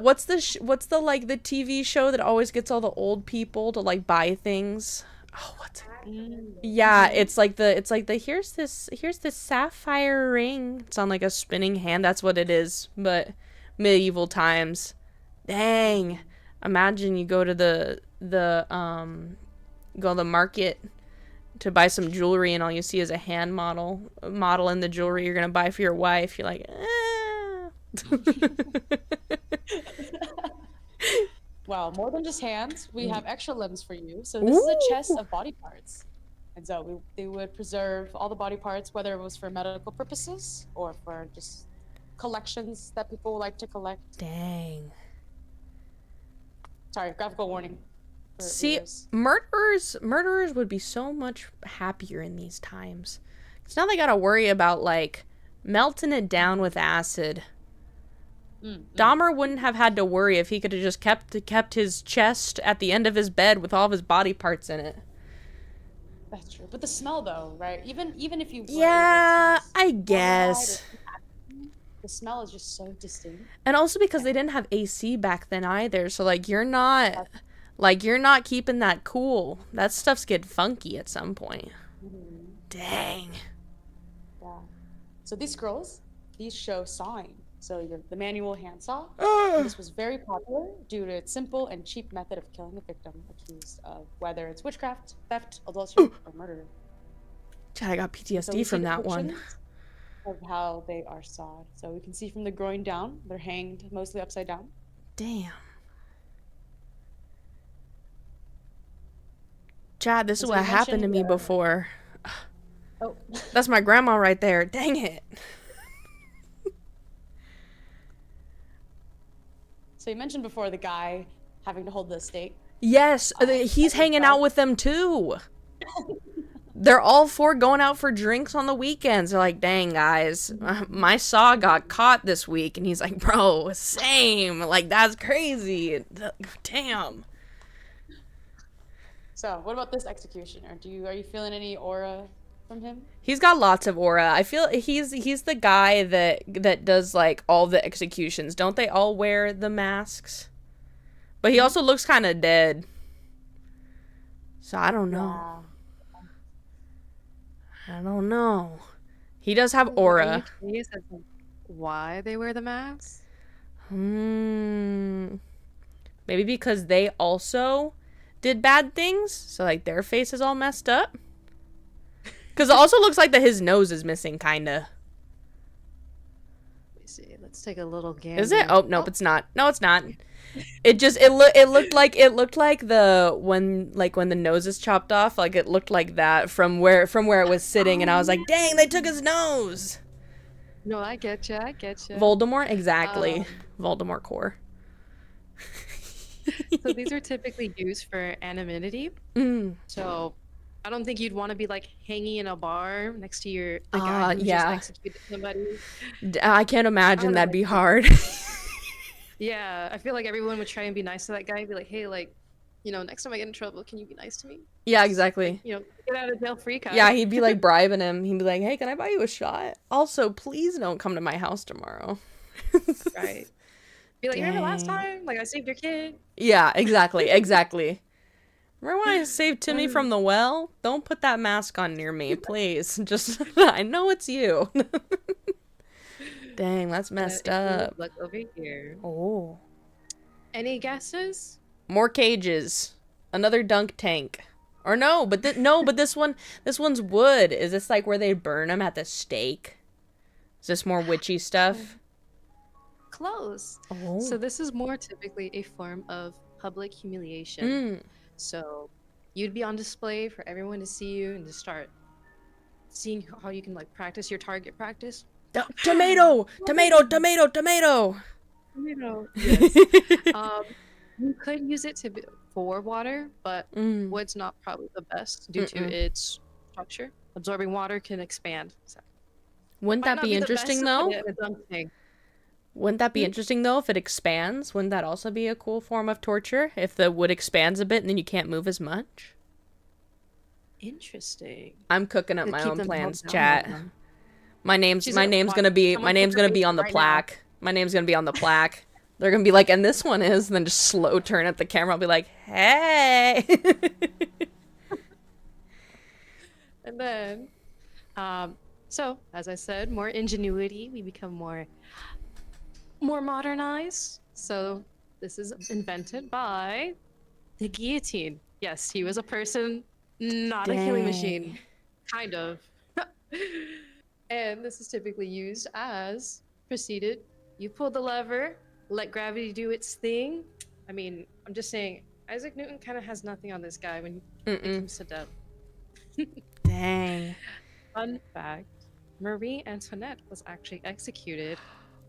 like the TV show that always gets all the old people to like buy things? Oh, what's it? Yeah, it's like the here's this sapphire ring. It's on like a spinning hand. That's what it is. But medieval times. Dang. Imagine you go to the market to buy some jewelry and all you see is a hand model in the jewelry you're gonna buy for your wife. You're like, Well, more than just hands, we have extra limbs for you. So this is a chest of body parts. And so they would preserve all the body parts, whether it was for medical purposes or for just collections that people like to collect. Dang. Sorry, graphical warning. See, murderers would be so much happier in these times. Because now they gotta worry about, like, melting it down with acid. Dahmer wouldn't have had to worry if he could have just kept his chest at the end of his bed with all of his body parts in it. That's true. But the smell, though, right? Even if you... Yeah, I guess. The smell is just so distinct. And also because they didn't have AC back then either. So, like, you're not keeping that cool. That stuff's getting funky at some point. Dang. Yeah. So these scrolls, these show sawing. So the manual handsaw. This was very popular due to its simple and cheap method of killing a victim accused of whether it's witchcraft, theft, adultery, or murder. God, I got PTSD from that one. Of how they are sawed. So we can see from the groin down, they're hanged mostly upside down. Damn. Chad, this is So what you happened to me mentioned, before. Oh. That's my grandma right there. Dang it. So you mentioned before the guy having to hold the stake. Yes, he's hanging out with them too. They're all four going out for drinks on the weekends. They're like, dang, guys, my saw got caught this week. And he's like, bro, same. Like, that's crazy. Damn. So what about this executioner? Are you feeling any aura from him? He's got lots of aura. I feel he's the guy that does, like, all the executions. Don't they all wear the masks? But he also looks kind of dead. So I don't know. Yeah. I don't know. He does have Are aura. you curious as to why they wear the mask? Maybe because they also did bad things. So, like, their face is all messed up. Because it also looks like that his nose is missing, kind of. Let me see. Let's take a little gander. Is it? Oh, nope, it's not. No, it's not. It looked like the when the nose is chopped off, like it looked like that from where it was sitting, and I was like, dang, they took his nose. No, I get you. Voldemort, exactly. Voldemort core. So these are typically used for anonymity. So I don't think you'd want to be like hanging in a bar next to the guy who just executed somebody. I can't imagine that'd be hard. Yeah, I feel like everyone would try and be nice to that guy and be like, hey, like, next time I get in trouble, can you be nice to me? Yeah, exactly. Get out of jail free card. Yeah, he'd be like bribing him. He'd be like, hey, can I buy you a shot? Also, please don't come to my house tomorrow. Right. Be like, remember last time? Like, I saved your kid. Yeah, exactly. Remember when I saved Timmy from the well? Don't put that mask on near me, please. Just, I know it's you. Dang, that's messed up. Look over here. Oh. Any guesses? More cages. Another dunk tank. Or no, but this one's wood. Is this like where they burn them at the stake? Is this more witchy stuff? Close. Oh. So this is more typically a form of public humiliation. So you'd be on display for everyone to see you and to start seeing how you can like practice your target practice. Tomato. Yes. You could use it for water, but wood's not probably the best due to its structure. Absorbing water can expand. So. Wouldn't that be interesting though? Wouldn't that be Hmm? interesting though if it expands? Wouldn't that also be a cool form of torture? If the wood expands a bit and then you can't move as much? Interesting. I'm cooking up To my keep own them plans, held down chat. more. My name's She's like, gonna be someone put your on the right now. plaque. My name's gonna be on the plaque. They're gonna be like, and this one is, and then just slow turn at the camera. I'll be like, hey. And then, so as I said, more ingenuity. We become more modernized. So this is invented by the guillotine. Yes, he was a person, not a killing machine. Kind of. And this is typically used as preceded. You pull the lever, let gravity do its thing. I mean, I'm just saying, Isaac Newton kind of has nothing on this guy when he comes to death. Dang. Fun fact, Marie Antoinette was actually executed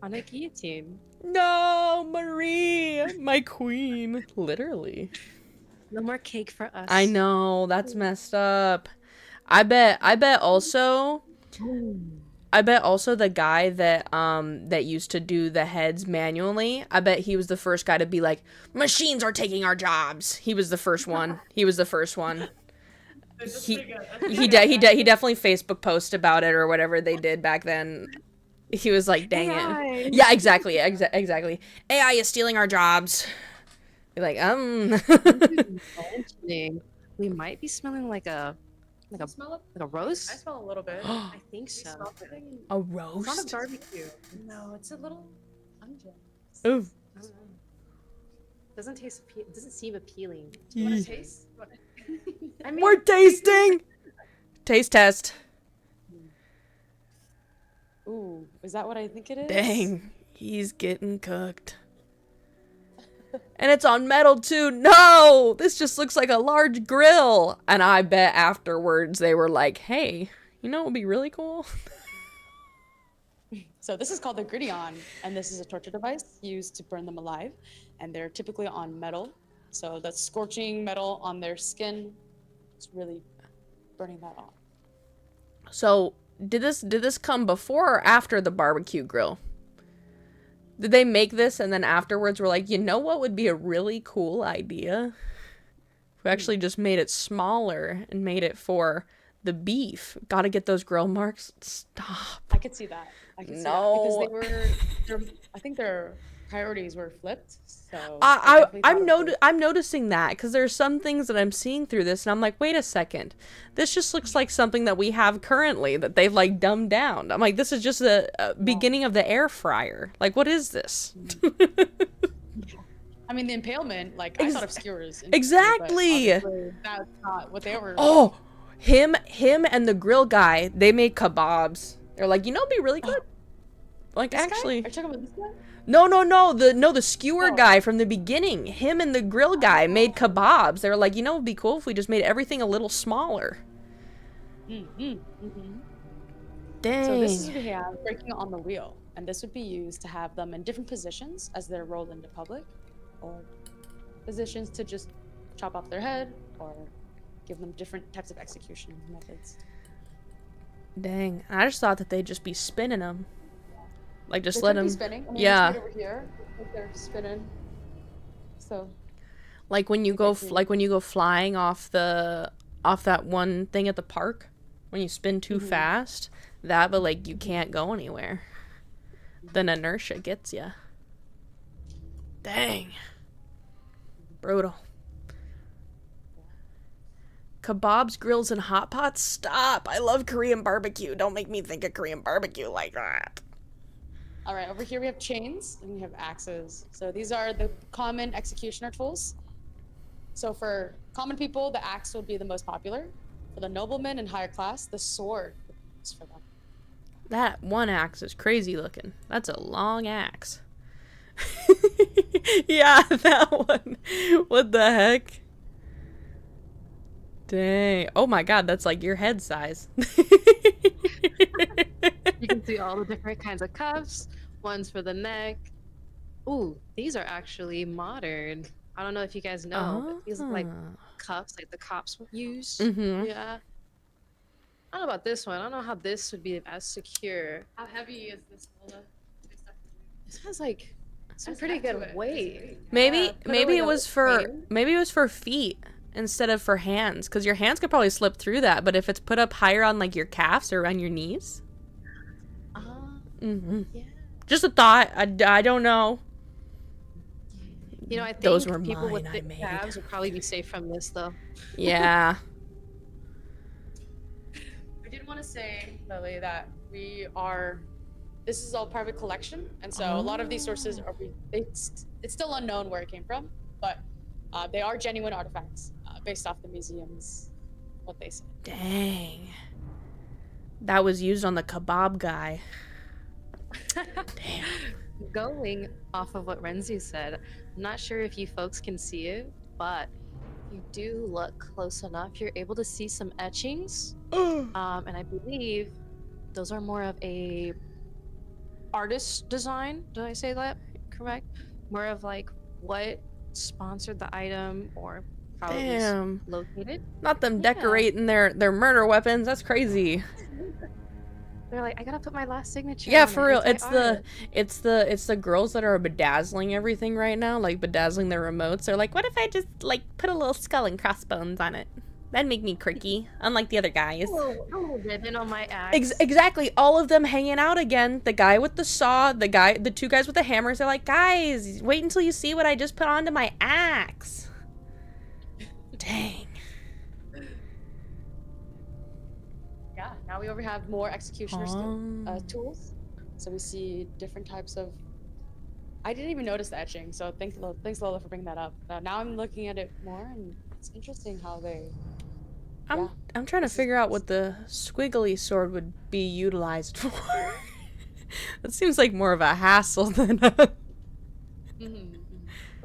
on a guillotine. No, Marie, my queen. Literally. No more cake for us. I know, that's messed up. I bet also the guy that used to do the heads manually, I bet he was the first guy to be like, machines are taking our jobs. He was the first one. He definitely Facebook posted about it or whatever they did back then. He was like, dang AI. it. Yeah, exactly. AI is stealing our jobs. Be like, We might be smelling like a Smell it? roast. I smell a little bit. I think so. Smell something? a It's not a roast? barbecue. No, it's a little pungent. Ooh. I don't know. Doesn't seem appealing. Do you want to taste? I mean, We're tasting. Taste test. Ooh, is that what I think it is? Dang, he's getting cooked. And it's on metal too. No, this just looks like a large grill. And I bet afterwards they were like, hey, you know what would be really cool? So this is called the gridiron, and this is a torture device used to burn them alive. And they're typically on metal. So that's scorching metal on their skin. It's really burning that off. So did this come before or after the barbecue grill? Did they make this and then afterwards were like, you know what would be a really cool idea? We actually just made it smaller and made it for the beef. Gotta get those grill marks. Stop. I could see that. I could see that No. because I think their priorities were flipped. So I'm noticing that because there's some things that I'm seeing through this and I'm like, wait a second, this just looks like something that we have currently that they've like dumbed down. I'm like, this is just a beginning of the air fryer. Like, what is this? I mean, the impalement, like I thought of skewers. Exactly. That's not what they were. Oh, him and the grill guy, they made kebabs. They're like, you know, it'd be really good. Like, This actually. guy? Are you talking about this guy? No, the skewer guy from the beginning. Him and the grill guy made kebabs. They were like, you know, it'd be cool if we just made everything a little smaller. Mm-hmm. Dang. So this is what we have breaking on the wheel, and this would be used to have them in different positions as they're rolled into public, or positions to just chop off their head, or give them different types of execution methods. Dang. I just thought that they'd just be spinning them. Like, just They let could be them. spinning. I mean, Yeah. it's right over here. Like they're spinning. So. Like when you go, flying off that one thing at the park, when you spin too fast, but like you can't go anywhere. Then inertia gets you. Dang. Brutal. Kebabs, grills, and hot pots. Stop! I love Korean barbecue. Don't make me think of Korean barbecue like that. All right, over here we have chains and we have axes. So these are the common executioner tools. So for common people, the axe would be the most popular. For the noblemen and higher class, the sword is for them. That one axe is crazy looking. That's a long axe. Yeah, that one. What the heck? Dang. Oh my god, that's like your head size. You can see all the different kinds of cuffs. One's for the neck. Ooh, these are actually modern. I don't know if you guys know, but these look like cuffs, like the cops would use. Mm-hmm. Yeah. I don't know about this one. I don't know how this would be as secure. How heavy is this, Lola? This has like some pretty good weight. Maybe Yeah, put maybe like it a was little for frame. maybe it was for feet instead of for hands, because your hands could probably slip through that, but if it's put up higher on like your calves or on your knees. Mm-hmm. Yeah. Just a thought. I don't know. You know, I think Those were people with mine, I thick made. calves would probably be safe from this, though. Yeah. I did want to say, Lily, that this is all private collection, and so a lot of these sources it's still unknown where it came from, but they are genuine artifacts based off the museums, what they say. Dang. That was used on the kebab guy. Damn. Going off of what Renzi said, I'm not sure if you folks can see it, but if you do look close enough, you're able to see some etchings. And I believe those are more of a artist design. Did I say that correct? More of like what sponsored the item or how it was Damn. located. Not them Yeah. decorating their murder weapons. That's crazy. They're like, I gotta put my last signature. Yeah, on for it. real. my It's the girls that are bedazzling everything right now, like bedazzling their remotes. They're like, what if I just like put a little skull and crossbones on it? That'd make me quirky, unlike the other guys. a little ribbon on my axe. Exactly. All of them hanging out again. The guy with the saw, the two guys with the hammers. They're like, guys, wait until you see what I just put onto my axe. Dang. Yeah, now we have more executioner tools. So we see different types of. I didn't even notice the etching, so thanks Lola for bringing that up. Now I'm looking at it more, and it's interesting how they. I'm trying to figure out what the squiggly sword would be utilized for. That seems like more of a hassle than a...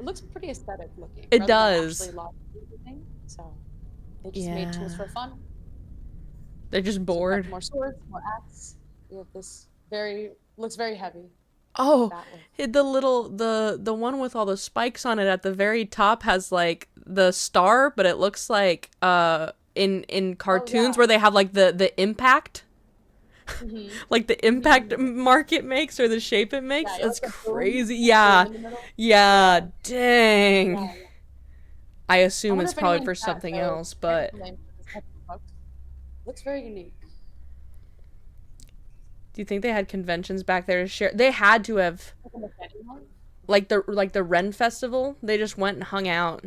it looks pretty aesthetic looking. It rather than does. actually logic anything. So they just made tools for fun. They're just So we bored. have more swords, more axes. We have this looks very heavy. Oh, That one. the one with all the spikes on it at the very top has like the star, but it looks like in cartoons where they have like the impact. Like the impact mark it makes or the shape it makes. Yeah, That's like the boom, crazy. like Yeah. in the middle. Yeah, dang. Yeah. I I assume wonder it's if probably anyone for in chat something knows else, but the name for this type of book. Looks very unique. do you think they had conventions back there to share? They had to have, Like like the Ren Festival. They just went and hung out.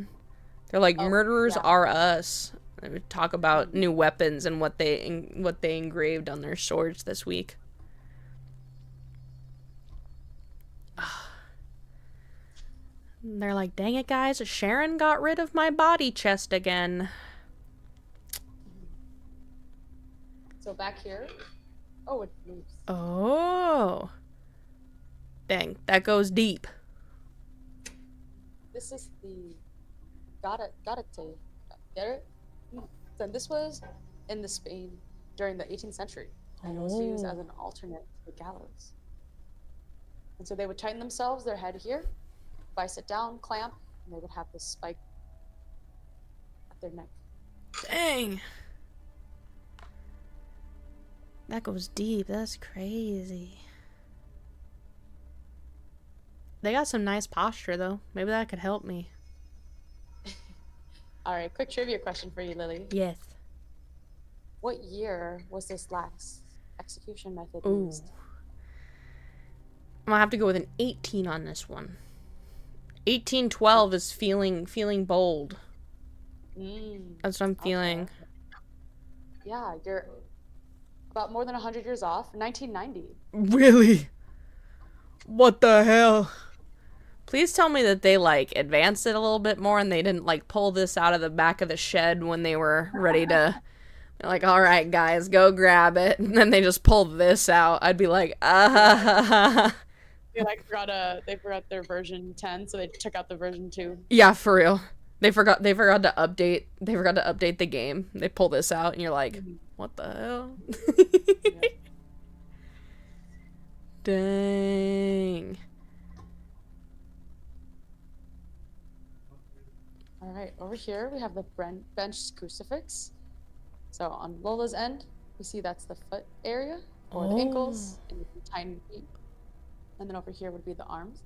They're like, Oh, murderers yeah. are us. They would talk about new weapons and what they engraved on their swords this week. And they're like, dang it, guys, Sharon got rid of my body chest again. So back here. Oh, it moves. Oh. Dang, that goes deep. This is the garrote. Get it? Then this was in the Spain during the 18th century, and it was used as an alternate to the gallows. And so they would tighten themselves, their head here, vice it down, clamp, and they would have this spike at their neck. Dang. That goes deep. That's crazy. They got some nice posture, though. Maybe that could help me. All right, quick trivia question for you, Lily. Yes. What year was this lax execution method Ooh. used? I'm gonna have to go with an 18 on this one. 1812 is feeling bold. That's what I'm feeling. Okay. Yeah, you're about more than 100 years off. 1990. Really? What the hell? Please tell me that they, like, advanced it a little bit more and they didn't, like, pull this out of the back of the shed when they were ready to... They're like, all right, guys, go grab it. And then they just pulled this out. I'd be like, They forgot their version 10, so they took out the version 2. Yeah, for real. They forgot to update. They forgot to update the game. They pull this out, and you're like, what the hell? Yeah. Dang. All right, over here we have the bench crucifix. So on Lola's end, we see that's the foot area, or the ankles, and the tiny feet. And then over here would be the arms.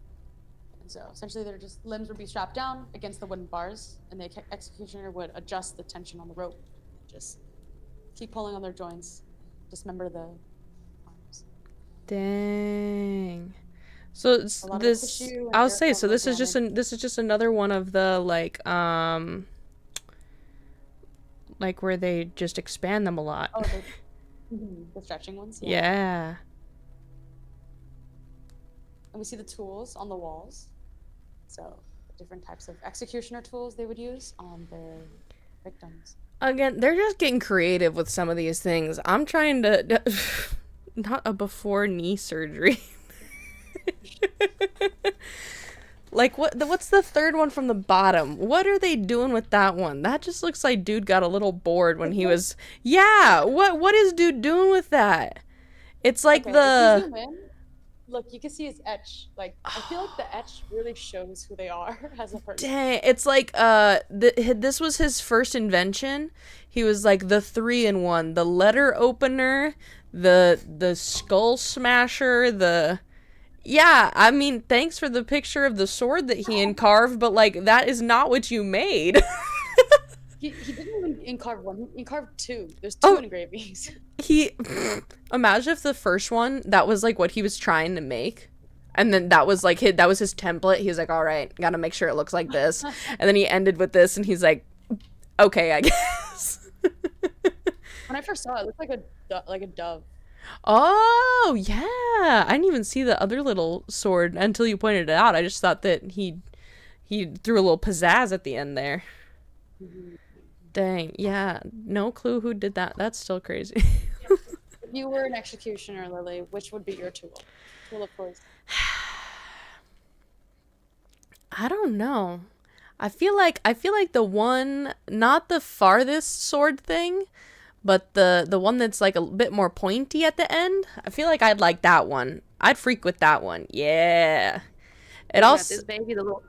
And so essentially they're just, limbs would be strapped down against the wooden bars, and the executioner would adjust the tension on the rope. Just keep pulling on their joints, dismember the arms. Dang. So it's A lot of this. tissue and I'll hair say so. follicle This is just another one of the like where they just expand them a lot. Oh, the stretching ones? Yeah. And we see the tools on the walls. So different types of executioner tools they would use on their victims. Again, they're just getting creative with some of these things. I'm trying to not a before knee surgery. Like what's the third one from the bottom? What are they doing with that one? That just looks like dude got a little bored when he was. Yeah, what is dude doing with that? It's like Okay, if you zoom in, look, you can see his etch. Like, I feel like the etch really shows who they are as a person. Dang, it's like this was his first invention. He was like the 3-in-1, the letter opener, the skull smasher, yeah, I mean, thanks for the picture of the sword that he carved, but like that is not what you made. He didn't even encarve one, he encarved 2. There's 2 engravings. Imagine if the first one, that was like what he was trying to make. And then that was like that was his template. He was like, all right, gotta make sure it looks like this. And then he ended with this and he's like, okay, I guess. When I first saw it, it looked like a dove. Oh, yeah. I didn't even see the other little sword until you pointed it out. I just thought that he threw a little pizzazz at the end there. Dang, yeah. No clue who did that. That's still crazy. If you were an executioner, Lily, which would be your tool? Tool of choice. I don't know. I feel like the one, not the farthest sword thing, but the one that's like a bit more pointy at the end. I feel like I'd like that one. I'd freak with that one. Yeah. It Yeah, also this baby, the little,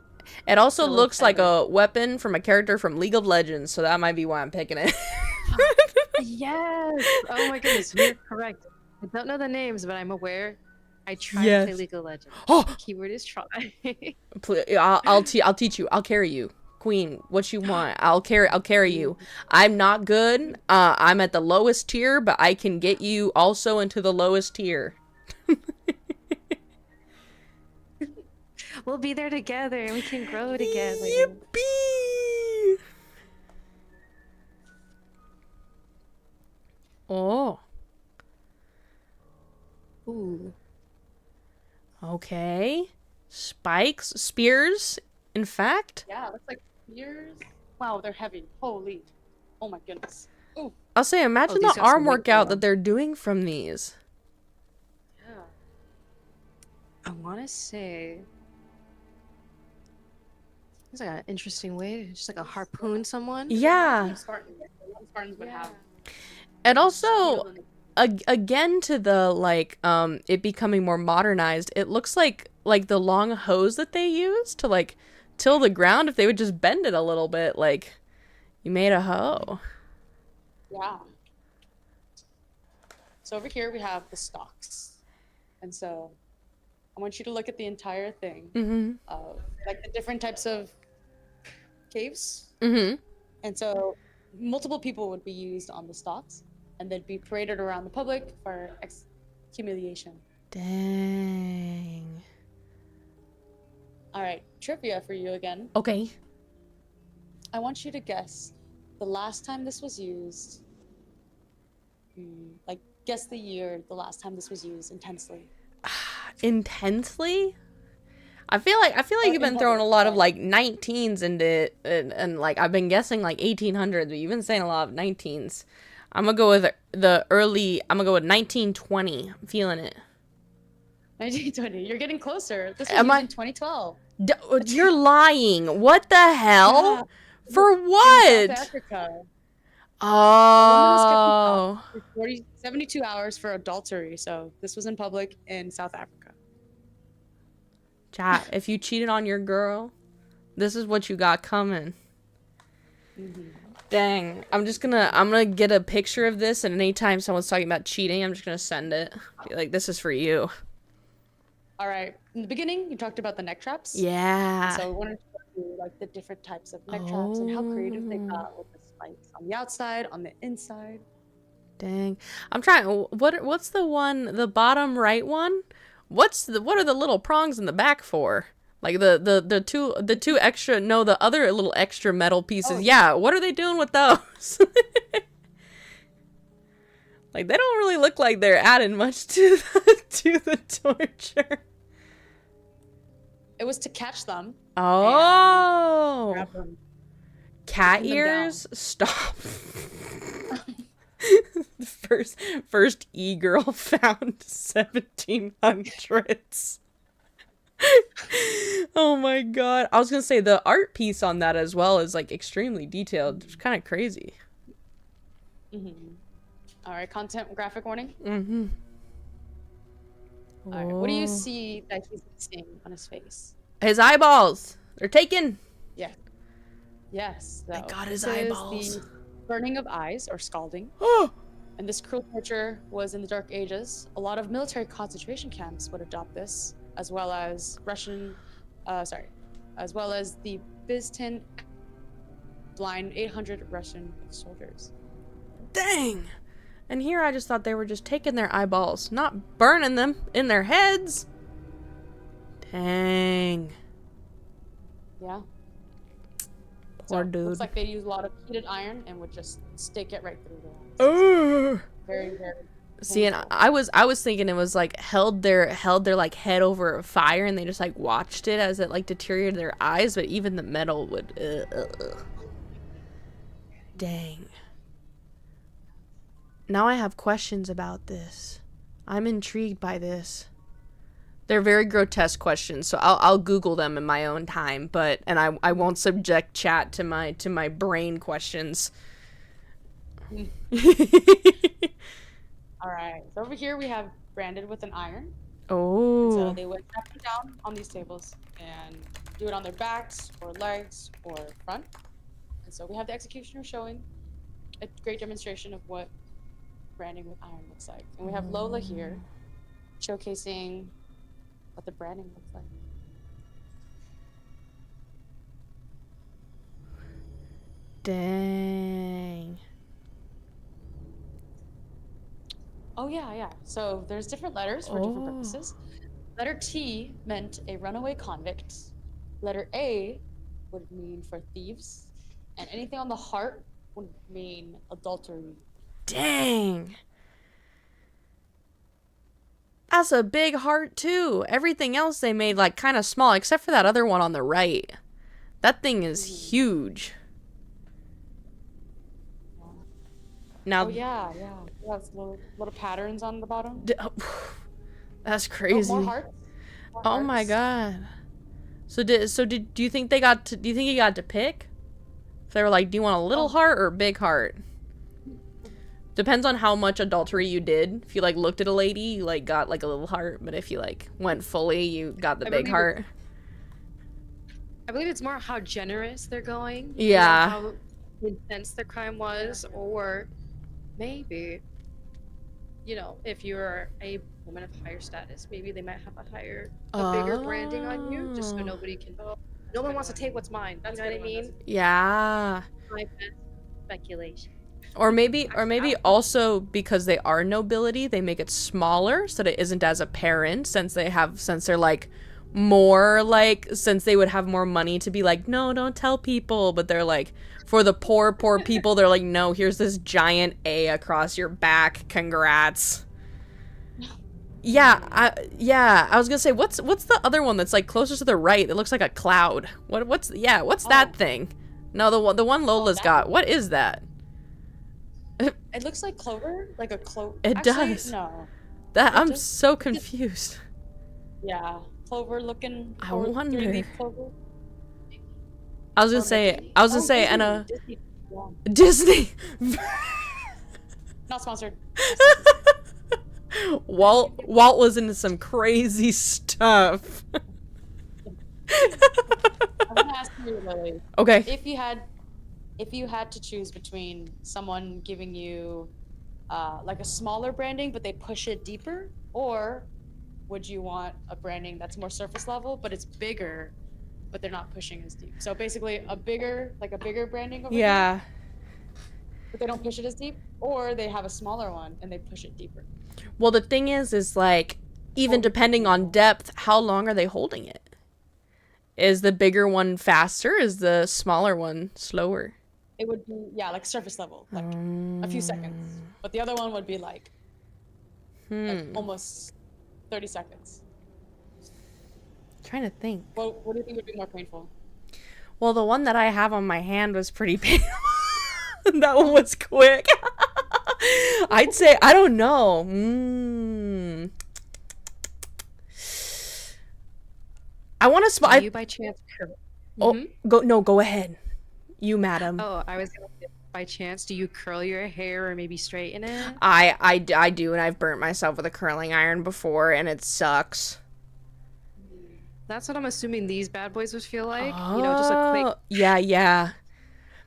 it also the little looks like feather. a weapon from a character from League of Legends, so that might be why I'm picking it. Yes! Oh my goodness, you're correct. I don't know the names, but I'm aware. I try to play Yes. League of Legends. Oh, Keyword is try. I'll teach you. I'll carry you. Queen, what you want? I'll carry you. I'm not good. I'm at the lowest tier, but I can get you also into the lowest tier. We'll be there together and we can grow together. Yippee! Oh, Ooh. okay. Spikes, spears, in fact. Yeah, looks like spears. Wow, they're heavy. Holy. Oh my goodness. Ooh. I'll say, imagine these the got some arm weight to workout that them. they're doing from these. Yeah. I want to say. It's like an interesting way to just like a harpoon someone. Yeah. Spartans. A lot of Spartans would have. And also, steel in the- again to the like it becoming more modernized, it looks like the long hose that they use to like till the ground. If they would just bend it a little bit, like you made a hoe. Yeah. So over here we have the stalks. And so I want you to look at the entire thing Mm-hmm. of like the different types of caves. Mm-hmm. And so multiple people would be used on the stalks and they'd be paraded around the public for humiliation. Dang. All right, trivia for you again. Okay. I want you to guess the last time this was used. Like, guess the year the last time this was used intensely. Intensely. I feel like you've been throwing a lot of like 19s into it, and like I've been guessing like 1800s, but you've been saying a lot of 19s. I'm gonna go with the early. I'm gonna go with 1920. I'm feeling it. 1920. You're getting closer. This was Am used I- in 2012. You're lying. What the hell? Yeah. For In what? South Africa. Oh. For 72 hours for adultery. So this was in public in South Africa. Chat, if you cheated on your girl, this is what you got coming. Dang. I'm gonna get a picture of this, and anytime someone's talking about cheating, I'm just gonna send it. Be like, this is for you. All right. In the beginning, you talked about the neck traps. Yeah. So we wanted to show you like the different types of neck traps and how creative they got with the spikes on the outside, on the inside. Dang. I'm trying. What's the one, the bottom right one? What are the little prongs in the back for? Like the two extra, no, the other little extra metal pieces. Oh. Yeah, what are they doing with those? Like, they don't really look like they're adding much to the torture. It was to catch them. Oh. Grab them. Cat pin them ears? Stop. First e-girl found 1700s. Oh my god. I was gonna say the art piece on that as well is like extremely detailed. It's kind of crazy. All right, content graphic warning. Mm-hmm. All right, what do you see that he's seeing on his face? His eyeballs. They're taken. Yeah. Yes. I So got his this is eyeballs. the burning of eyes or scalding. Oh. And this cruel torture was in the Dark Ages. A lot of military concentration camps would adopt this, as well as the Byzantine blind 800 Russian soldiers. Dang. And here I just thought they were just taking their eyeballs, not burning them in their heads. Dang. Yeah. Poor So, dude. looks like they use a lot of heated iron and would just stick it right through their eyes. Ugh. Very, very. See, and painful. I was thinking it was like held their like head over fire, and they just like watched it as it like deteriorated their eyes, but even the metal would. Dang. Now I have questions about this. I'm intrigued by this. They're very grotesque questions, so I'll Google them in my own time, I won't subject chat to my brain questions. All right. So over here we have branded with an iron. Oh. So they would tap them down on these tables and do it on their backs or legs or front. And so we have the executioner showing a great demonstration of what branding with iron looks like. And we have Lola here showcasing what the branding looks like. Dang. Oh yeah. So there's different letters for different purposes. Letter T meant a runaway convict. Letter A would mean for thieves. And anything on the heart would mean adultery. Dang. That's a big heart too. Everything else they made like kind of small, except for that other one on the right. That thing is huge. Now, oh yeah. That's little patterns on the bottom. That's crazy. More hearts. More Oh my hearts. god. Do you think do you think he got to pick? If they were like, do you want a little heart or a big heart? Depends on how much adultery you did. If you like looked at a lady, you like got like a little heart, but if you like went fully, you got the big heart. I believe it's more how generous they're going. Yeah. How intense the crime was, or maybe, if you're a woman of higher status, maybe they might have a bigger branding on you, just so nobody can. No one wants to take what's mine. You know what I mean? Yeah. My best speculation. Or maybe also because they are nobility, they make it smaller so that it isn't as apparent since they're like more like, since they would have more money to be like, no, don't tell people, but they're like, for the poor people, they're like, no, here's this giant A across your back, congrats. I was gonna say, what's the other one that's like closer to the right? It looks like a cloud. What's that thing? No, the one Lola's got. What is that? It looks like clover, like a clover. It does. No. I'm so confused. Yeah, clover looking. I wonder. 3-leaf clover. I was gonna say, and Disney. Yeah. Disney. Not sponsored. Walt was into some crazy stuff. I'm gonna ask you, Lily. Okay. If you had to choose between someone giving you like a smaller branding but they push it deeper, or would you want a branding that's more surface level but it's bigger but they're not pushing as deep? So basically a bigger branding over here, but they don't push it as deep, or they have a smaller one and they push it deeper. Well, the thing is like, even depending on depth, how long are they holding it? Is the bigger one faster? Is the smaller one slower? It would be, like surface level, like a few seconds. But the other one would be like almost 30 seconds. Trying to think. What do you think would be more painful? Well, the one that I have on my hand was pretty painful. That one was quick. I'd say, I don't know. I want to you by chance go ahead. You, madam. Oh, I was gonna say, by chance, do you curl your hair or maybe straighten it? I do, and I've burnt myself with a curling iron before, and it sucks. That's what I'm assuming these bad boys would feel like. Just a quick. Yeah.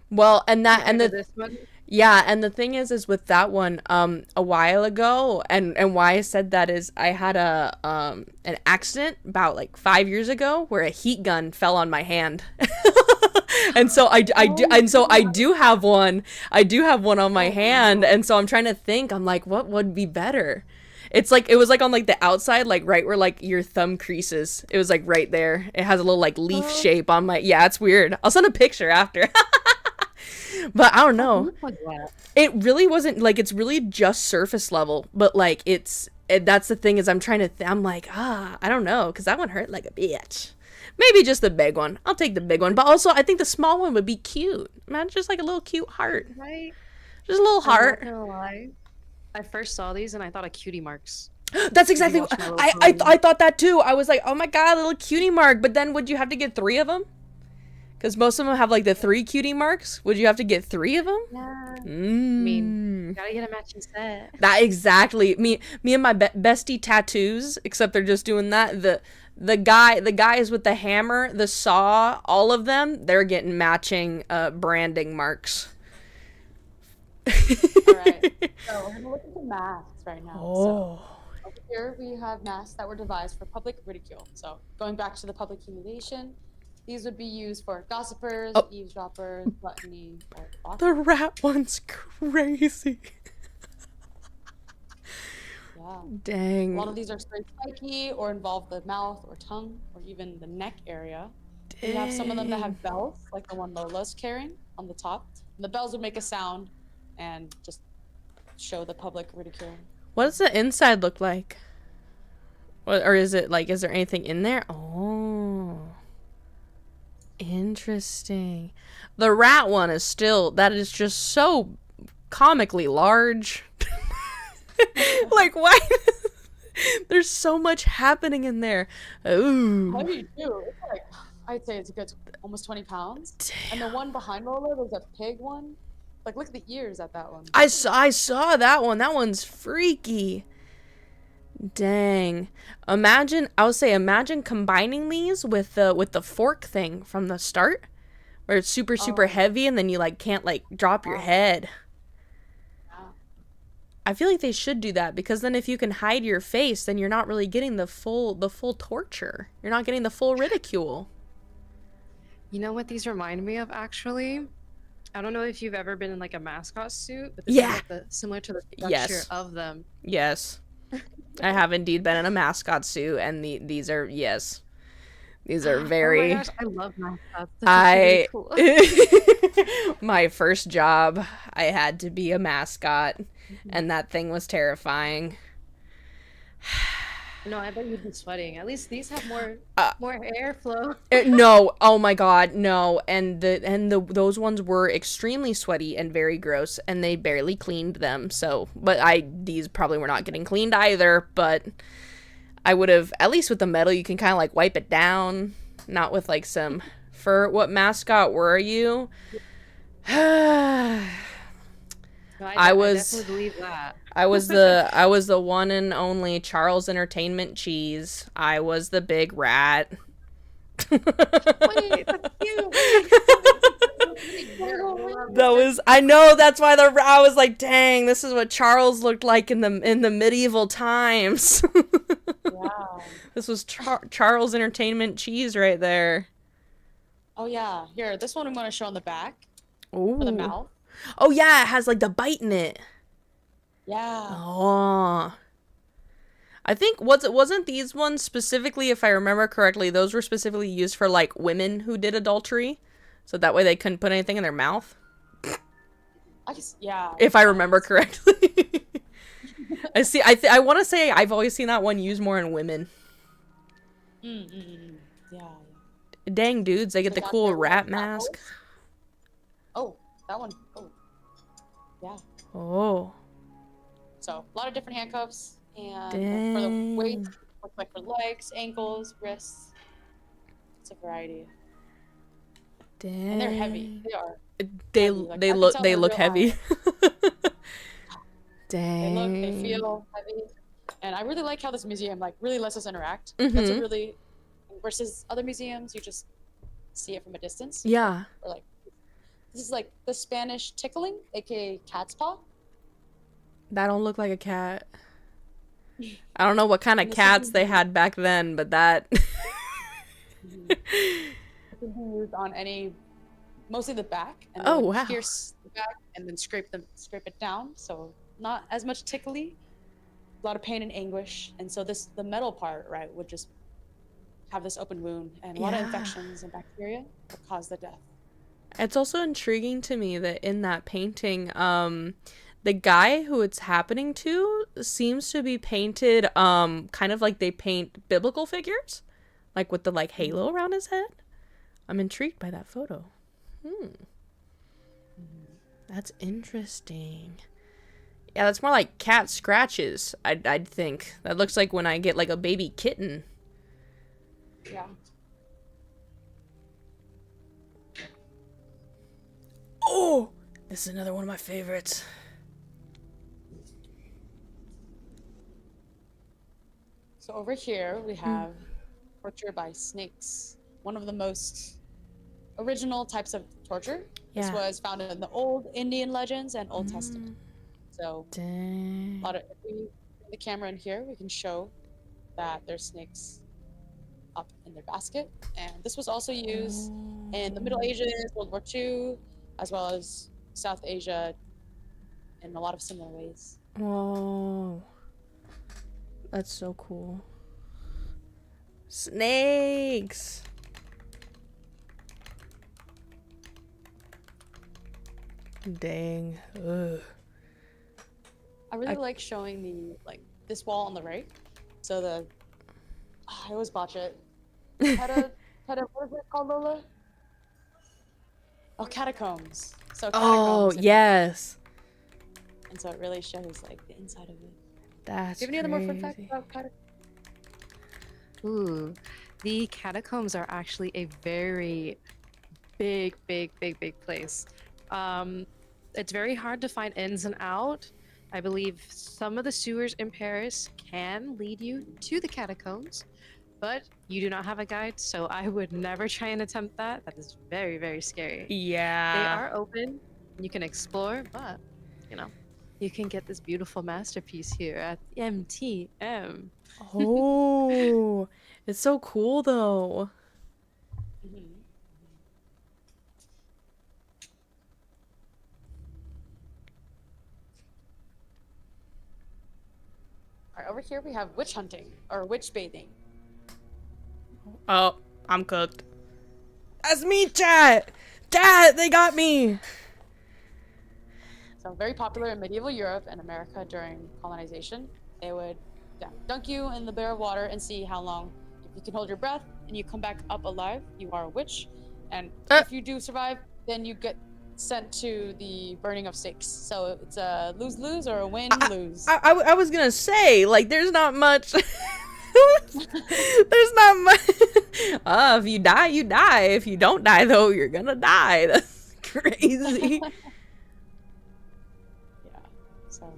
Well, and this one. Yeah, and the thing is with that one, a while ago, and why I said that is I had an accident about like 5 years ago where a heat gun fell on my hand. And so I do have one. I do have one on my hand, and so I'm trying to think. I'm like, what would be better? It was like on like the outside, like right where like your thumb creases. It was like right there. It has a little like leaf shape on my. Yeah, it's weird. I'll send a picture after. But I don't know. It really wasn't like, it's really just surface level, but like that's the thing is I'm trying to I'm like, I don't know, because that one hurt like a bitch. Maybe just the big one. I'll take the big one, but also I think the small one would be cute. Man, just like a little cute heart. Right. Just a little heart. I'm not gonna lie. I first saw these and I thought of cutie marks. That's exactly what Marshmallow I Cone. I thought that too. I was like, oh my god, little cutie mark. But then would you have to get 3 of them? Because most of them have like the 3 cutie marks. Would you have to get 3 of them? Yeah. I mean, Mm. gotta get a matching set. That exactly. Me and my bestie tattoos, except they're just doing that. The guys with the hammer, the saw, all of them, they're getting matching branding marks. All right. So we're gonna look at the masks right now. So Oh. over here we have masks that were devised for public ridicule. So going back to the public humiliation, these would be used for gossipers, Oh. eavesdroppers, gluttony, or gossip. The rat one's crazy. Yeah. A Dang. lot of these are straight spiky or involve the mouth or tongue or even the neck area. We have some of them that Dang. have bells, like the one Lola's carrying on the top. And the bells would make a sound and just show the public ridicule. What does the inside look like? Or is it like, is there anything in there? Oh. Interesting. The rat one is still, that is just so comically large. Like, why? There's so much happening in there. Ooh. Heavy too. It's like, I'd say it's a good almost 20 pounds. And the one behind Lola, there's a pig one. Like, look at the ears at that one. I saw that one. That one's freaky. Dang. Imagine combining these with the fork thing from the start, where it's super Oh. heavy and then you like can't like drop your head. Yeah. I feel like they should do that, because then if you can hide your face, then you're not really getting the full torture. You're not getting the full ridicule. You know what these remind me of, actually? I don't know if you've ever been in like a mascot suit, but this Yeah. is like similar to the structure Yes. of them. Yes. I have indeed been in a mascot suit, and these are, yes. These are very Oh my gosh, I love mascots. That's really cool. my first job, I had to be a mascot, and that thing was terrifying. No, I bet you'd be sweating. At least these have more airflow. No, oh my god, no. And those ones were extremely sweaty and very gross, and they barely cleaned them. So, but these probably were not getting cleaned either, but I would have, at least with the metal, you can kind of like wipe it down, not with like some fur. What mascot were you? No, I was- definitely believe that. I was the one and only Charles Entertainment Cheese. I was the big rat. Wait, that's cute. I know, that's why I was like, dang, this is what Charles looked like in the medieval times. Wow. This was Charles Entertainment Cheese right there. Oh, yeah. Here, this one I'm going to show on the back Ooh. for the mouth. Oh yeah, it has like the bite in it. Yeah. Oh. I think wasn't these ones specifically, if I remember correctly, those were specifically used for like women who did adultery, so that way they couldn't put anything in their mouth. I guess, yeah. If I remember correctly. I want to say I've always seen that one used more in women. Yeah. Dang dudes, they get the They got cool their rat little mask. Oh, that one. Oh. Yeah. Oh. So, a lot of different handcuffs. And for the weight, Dang. looks like for legs, ankles, wrists. It's a variety. Dang. And they're heavy. They are. They heavy. Like, I they can look tell they they're look real heavy. They Dang. look, they feel heavy. And I really like how this museum like really lets us interact. That's a Mhm. really, versus other museums, you just see it from a distance. Yeah. Or like, this is like the Spanish tickling, aka cat's paw. That don't look like a cat. I don't know what kind of This is cats they easy. had back then, but that. It can be used on any, mostly the back. And Oh, then wow. pierce the back and then scrape it down. So not as much tickly, a lot of pain and anguish. And so the metal part, right, would just have this open wound, and a lot of Yeah. infections and bacteria would cause the death. It's also intriguing to me that in that painting, the guy who it's happening to seems to be painted kind of like they paint biblical figures, like with the like halo around his head. I'm intrigued by that photo. That's interesting. Yeah, that's more like cat scratches, I'd think. That looks like when I get like a baby kitten. Yeah. Oh, this is another one of my favorites. So over here we have torture by snakes. One of the most original types of torture. This Yeah. was found in the old Indian legends and Old Testament. So Dang. a lot of, if we bring the camera in here, we can show that there's snakes up in their basket. And this was also used in the Middle Ages, World War II, as well as South Asia in a lot of similar ways. Whoa. That's so cool. Snakes! Dang. Ugh. I really like showing the, like, this wall on the right. So the, I always botch it. What is it called, Lola? Oh, catacombs. So Oh, catacombs. yes. And so it really shows, like, the inside of it. That's Do you have any other more fun facts crazy. about catacombs? Ooh, the catacombs are actually a very big place. It's very hard to find ins and out. I believe some of the sewers in Paris can lead you to the catacombs, but you do not have a guide, so I would never try and attempt that. That is very scary. They Yeah. are open, you can explore, but you know, you can get this beautiful masterpiece here at MTM. Oh, it's so cool though. Mhm. All right, over here we have witch hunting or witch bathing. Oh, I'm cooked. That's me, chat! Chat, they got me! So very popular in medieval Europe and America during colonization. They would dunk you in the bare water and see how long. If you can hold your breath and you come back up alive, you are a witch. And if you do survive, then you get sent to the burning of stakes. So it's a lose-lose or a win-lose. I was gonna say, like, there's not much. There's not much. If you die, you die. If you don't die, though, you're gonna die. That's crazy. Yeah. So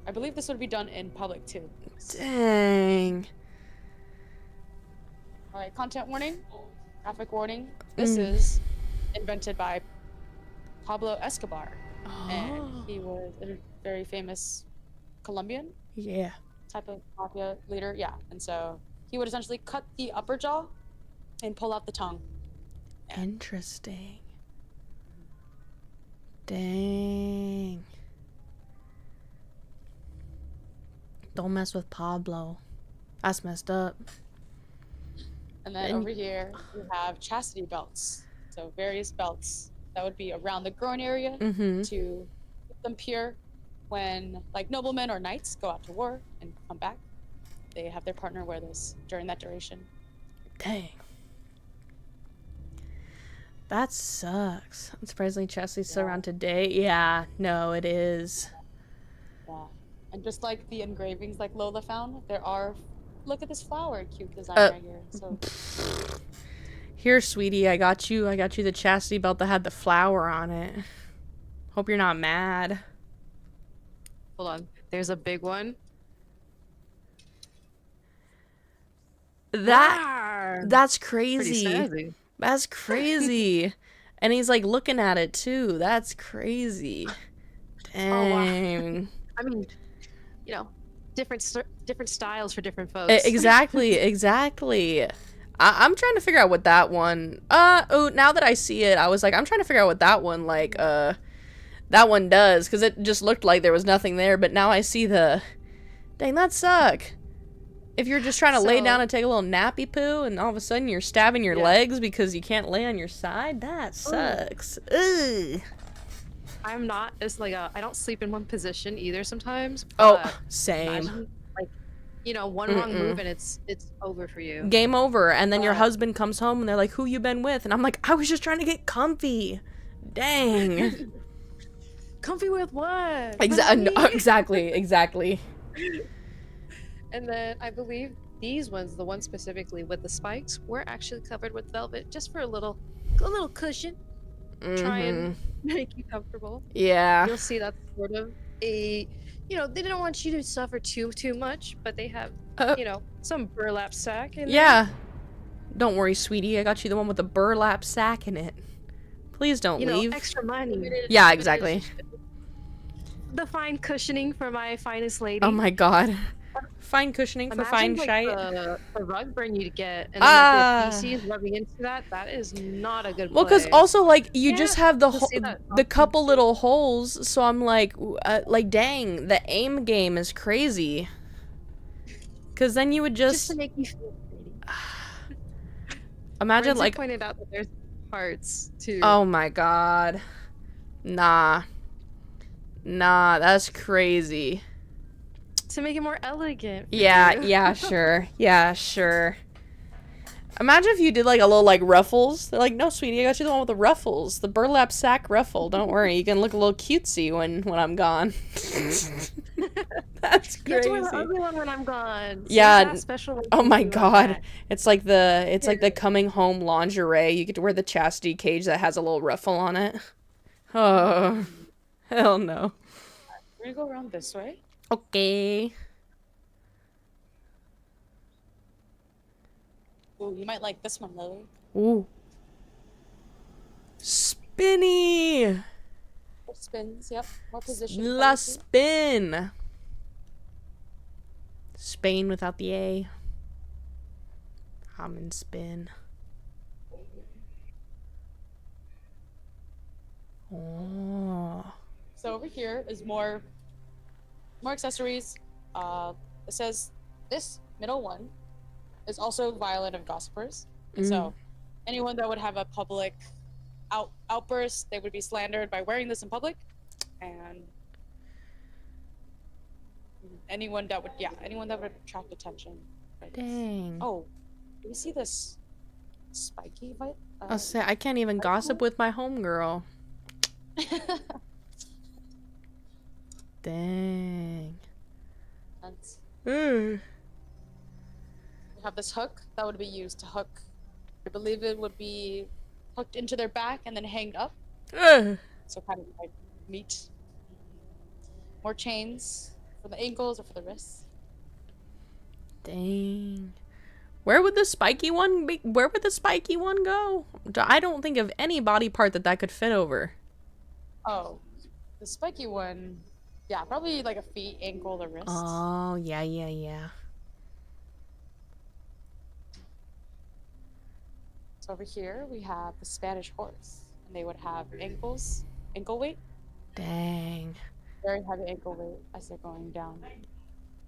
I believe this would be done in public too. Dang. All right, content warning, graphic warning. This is invented by Pablo Escobar, and he was a very famous Colombian Yeah. type of mafia leader. Yeah, and so he would essentially cut the upper jaw and pull out the tongue. Interesting. Dang. Don't mess with Pablo. That's messed up. And then over here we have chastity belts. So various belts that would be around the groin area to keep them pure when, like, noblemen or knights go out to war and come back. They have their partner wear this during that duration. Dang. That sucks. Surprisingly, chastity's still around today. Yeah, no, it is. Yeah. And just like the engravings like Lola found, there are, look at this flower cute design right here. So Here, sweetie, I got you the chastity belt that had the flower on it. Hope you're not mad. Hold on, there's a big one. That's Pretty crazy. snazzy. That's crazy. And he's like looking at it too. That's crazy. Dang. I mean, you know, different styles for different folks. Exactly. I'm trying to figure out what that one. Oh, now that I see it, I was like, I'm trying to figure out what that one that one does, because it just looked like there was nothing there. But now I see the. Dang, that suck. If you're just trying to lay down and take a little nappy poo, and all of a sudden you're stabbing your legs because you can't lay on your side, that sucks. Ugh. I'm not as like I don't sleep in one position either sometimes. Oh, but same. imagine, like, you know, one wrong move and it's over for you. Game over. And then your husband comes home and they're like, "Who you been with?" And I'm like, "I was just trying to get comfy." Dang. Comfy with what? Exactly. And then I believe these ones, the ones specifically with the spikes, were actually covered with velvet just for a little cushion. Try and make you comfortable. Yeah. You'll see that's sort of a, they didn't want you to suffer too much, but they have, some burlap sack in there. Yeah. Don't worry, sweetie. I got you the one with the burlap sack in it. Please don't leave. Extra money. Yeah, exactly. The fine cushioning for my finest lady. Oh my god. Fine cushioning for fine shite. The rug burn you get, and then the PC is rubbing into that. That is not a good play. Well, because also, like, you just have the couple little holes, so I'm like, dang, the aim game is crazy. Because then you would just to make you feel pretty. Imagine, like, pointed out that there's parts, too. Oh my god. Nah, that's crazy. To make it more elegant. Yeah, sure. Imagine if you did, like, a little, like, ruffles. They're like, no, sweetie, I got you the one with the ruffles. The burlap sack ruffle. Don't worry, you can look a little cutesy when I'm gone. That's crazy. You have to wear the ugly one when I'm gone. So Yeah. Special Oh my god. It's like the coming home lingerie. You get to wear the chastity cage that has a little ruffle on it. Oh. Hell no. We're gonna go around this way. Okay. Ooh, you might like this one, Lily. Ooh. Spinny. More spins, yep. More positions. La spin. Spain without the A. I'm in spin. Oh. So over here is more accessories. It says this middle one is also violent of gossipers. And so anyone that would have a public outburst, they would be slandered by wearing this in public. And anyone that would attract attention. Dang. Oh, do you see this spiky bite? I'll say I can't even gossip with my homegirl. Dang. We have this hook that would be used to hook. I believe it would be hooked into their back and then hanged up. So kind of like meat. More chains for the ankles or for the wrists. Dang. Where would the spiky one be? Where would the spiky one go? I don't think of any body part that could fit over. Oh, the spiky one. Yeah, probably like a feet, ankle, or wrist. Oh, yeah. So over here we have the Spanish horse, and they would have ankle weight. Dang. Very heavy ankle weight as they're going down.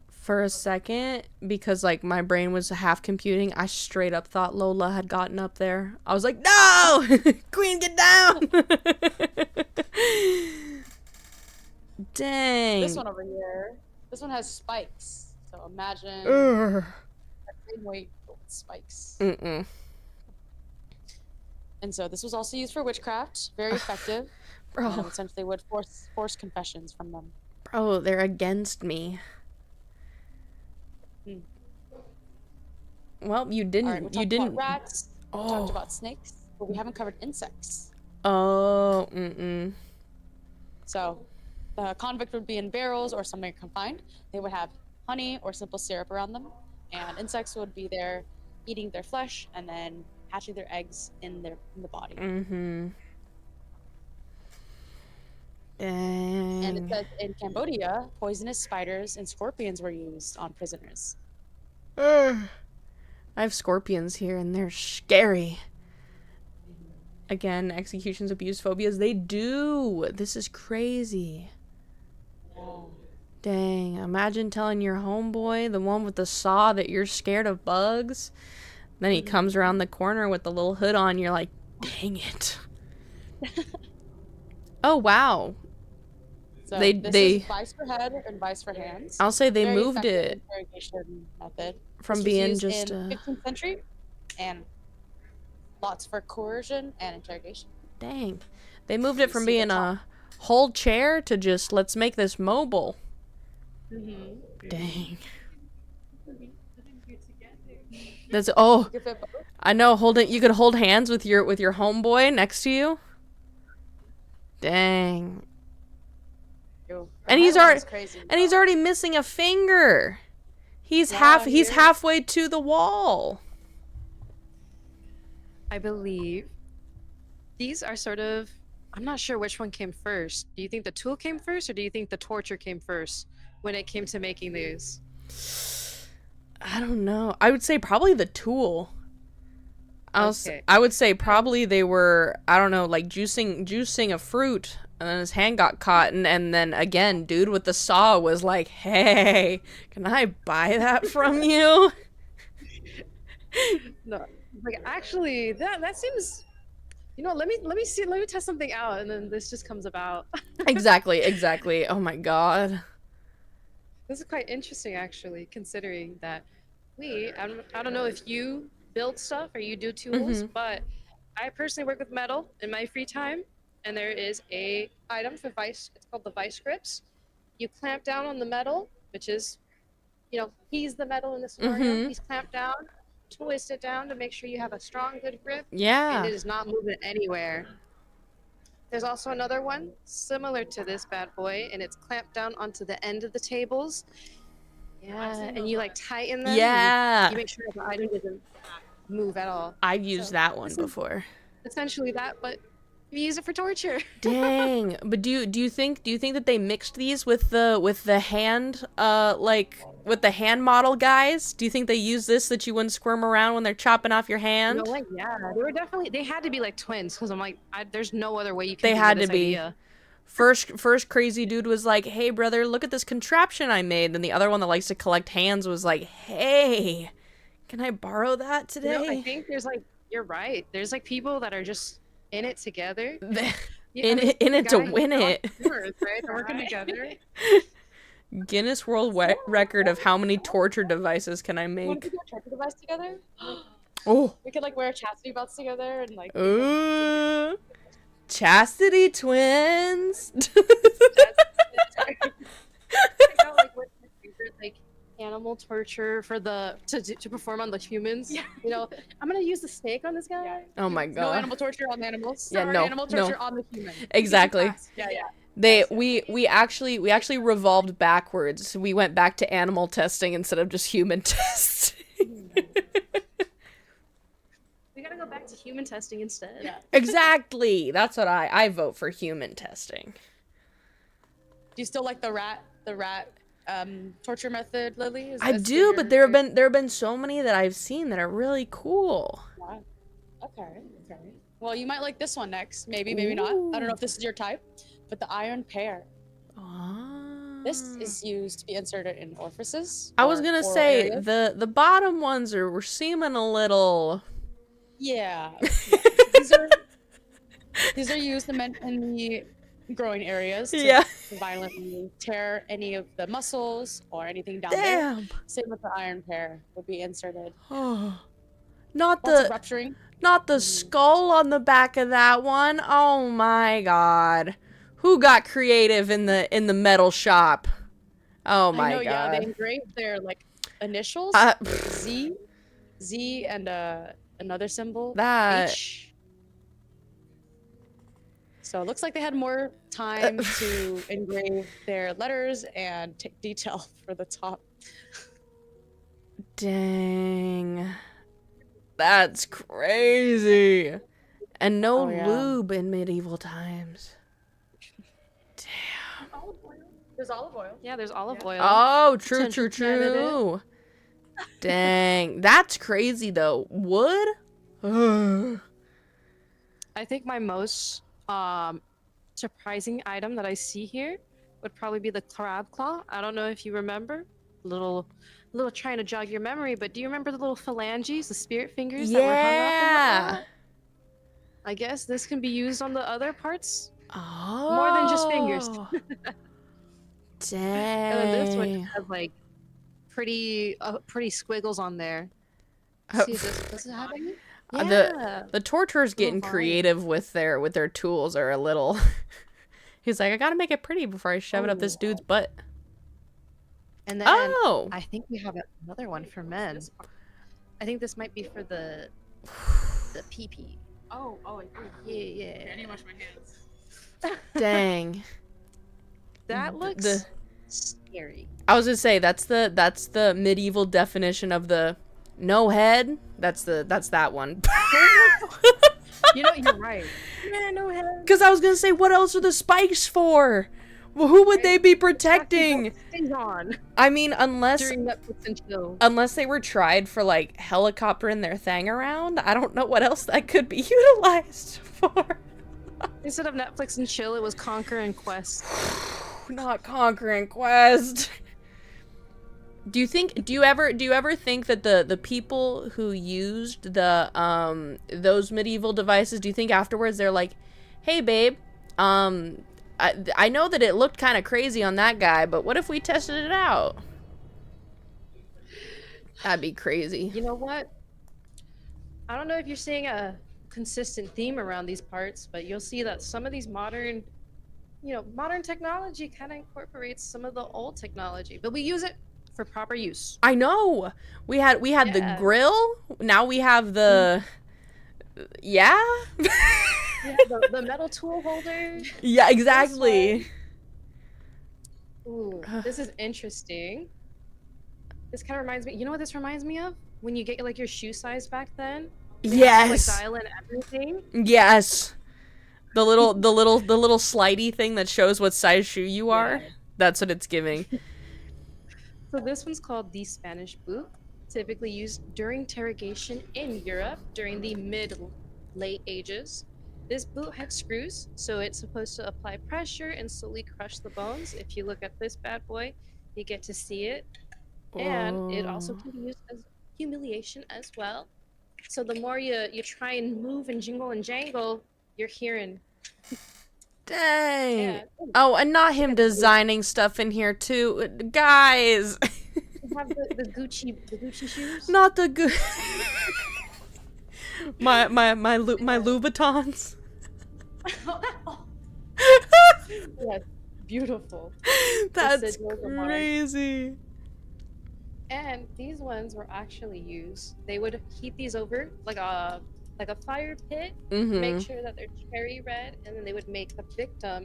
For a second, because like my brain was half computing, I straight up thought Lola had gotten up there. I was like, no! Queen, get down! Dang. This one over here, this one has spikes. So imagine that same weight but with spikes. And so this was also used for witchcraft. Very effective. Bro. Essentially would force confessions from them. Bro, they're against me. Well, you didn't. Right, we talked about rats. We talked about snakes, but we haven't covered insects. Oh, So, the convict would be in barrels or somewhere confined. They would have honey or simple syrup around them, and insects would be there, eating their flesh and then hatching their eggs in the body. Dang. And it says in Cambodia, poisonous spiders and scorpions were used on prisoners. I have scorpions here, and they're scary. Again, executions, abuse, phobias. They do. This is crazy. Oh. Dang. Imagine telling your homeboy, the one with the saw, that you're scared of bugs. Then he comes around the corner with the little hood on. You're like, dang it. Oh, wow. So this is vice for head and vice for hands. I'll say they Very moved effective it interrogation method. from This was being used just in 15th century, and lots for coercion and interrogation. Dang. They moved it from being a whole chair to just, let's make this mobile. Mm-hmm. Dang. That's, oh, You can fit both. I know, you could hold hands with your homeboy next to you. Dang. Ew. And he's That already one's crazy. missing a finger. He's Yeah, he's here. halfway to the wall. I believe these are sort of. I'm not sure which one came first. Do you think the tool came first, or do you think the torture came first when it came to making these? I don't know. I would say probably the tool. Okay. I would say probably they were, I don't know, like juicing a fruit, and then his hand got caught, and then again, dude with the saw was like, "Hey, can I buy that from you?" No, like actually, that seems. You know, let me test something out, and then this just comes about. Exactly. Oh my god. This is quite interesting, actually, considering that I don't know if you build stuff or you do tools, but I personally work with metal in my free time, and there is a item for vice. It's called the vice grips. You clamp down on the metal, which is, he's the metal in the scenario. He's clamped down, twist it down to make sure you have a strong, good grip, Yeah. and it is not moving anywhere. There's also another one similar to this bad boy, and it's clamped down onto the end of the tables. Yeah, and you like tighten them. Yeah. You make sure the item doesn't move at all. I've used that one before. Essentially that, but you use it for torture. Dang. But do you think that they mixed these with the hand with the hand model guys? Do you think they use this that you wouldn't squirm around when they're chopping off your hand? You know, like, yeah, they had to be like twins, because I'm like, there's no other way you can. They think of had this to be. idea. First crazy dude was like, "Hey brother, look at this contraption I made." And the other one that likes to collect hands was like, "Hey, can I borrow that today?" You know, I think you're right. There's like people that are just in it together. in it to win it. Right? They're working together. Guinness World Record of how many torture devices can I Want make? to do a torture device together? Oh. We could like wear chastity belts together and like. Ooh. Chastity twins. Like animal torture for to perform on the humans. Yeah. You know, I'm gonna use the snake on this guy. Yeah. Oh my No god. animal torture on the animals. Yeah, Or no, animal torture on the human. Exactly. Yeah. We actually revolved backwards. We went back to animal testing instead of just human testing. We gotta go back to human testing instead. Yeah. Exactly. That's what I vote for, human testing. Do you still like the rat torture method, Lily? I do, but there have been so many that I've seen that are really cool. Yeah. Okay. Well, you might like this one next. Maybe not. I don't know if this is your type, but the iron pear. This is used to be inserted in orifices. I was gonna say areas. the bottom ones were seeming a little. Yeah. These are used in the growing areas to violently tear any of the muscles or anything down there. Same with the iron pear would be inserted. Not Lots the of rupturing. Not the skull on the back of that one. Oh my god. Who got creative in the metal shop? Oh my I know, god. yeah, they engraved their like initials. Z and another symbol. That H. So it looks like they had more time to engrave their letters and take detail for the top. Dang. That's crazy. And no lube in medieval times. Damn. There's olive oil. Yeah, there's olive oil. Oh, true. Potential candidate. Dang. That's crazy though. Wood? I think my most surprising item that I see here would probably be the crab claw. I don't know if you remember. Little trying to jog your memory, but do you remember the little phalanges, the spirit fingers that were hung off of it? I guess this can be used on the other parts. Oh. More than just fingers. Dang. And then this one has like pretty squiggles on there. See this? Does it have any? Yeah. The torturers getting creative with their tools are a little He's like, I gotta make it pretty before I shove it up this dude's butt. And then Oh! I think we have another one for men. I think this might be for the PP. Oh, Yeah. I need to wash my hands. Dang. That looks scary. I was gonna say, that's the medieval definition of the no head. That's that one. You know, you're right. Yeah, no head. Because I was gonna say, what else are the spikes for? Well, who would they be protecting? Things on I mean, unless during Netflix and chill. they were tried for like helicoptering their thing around, I don't know what else that could be utilized for. Instead of Netflix and chill, it was Conquer and Quest. Not Conquer and Quest. Do you ever think that the people who used those medieval devices, do you think afterwards they're like, hey babe, I know that it looked kind of crazy on that guy, but what if we tested it out? That'd be crazy. You know what? I don't know if you're seeing a consistent theme around these parts, but you'll see that some of these modern technology kind of incorporates some of the old technology, but we use it for proper use. I know. We had the grill. Now we have the yeah. Yeah, the metal tool holder. Yeah, exactly. Ooh, this is interesting. This kind of reminds me. You know what this reminds me of? When you get like your shoe size back then. Yes. Like dial in everything. Yes. The little slidey thing that shows what size shoe you are. Yeah. That's what it's giving. So this one's called the Spanish boot, typically used during interrogation in Europe during the mid-late ages. This boot had screws, so it's supposed to apply pressure and slowly crush the bones. If you look at this bad boy, you get to see it. And it also can be used as humiliation as well. So the more you try and move and jingle and jangle, you're hearing. Dang. Yeah. Oh, and not him designing stuff in here too, guys. You have the Gucci shoes. Not the good. my Louboutins. Yes, beautiful. That's sigils of mine. crazy. And these ones were actually used. They would keep these over like a fire pit, make sure that they're cherry red, and then they would make the victim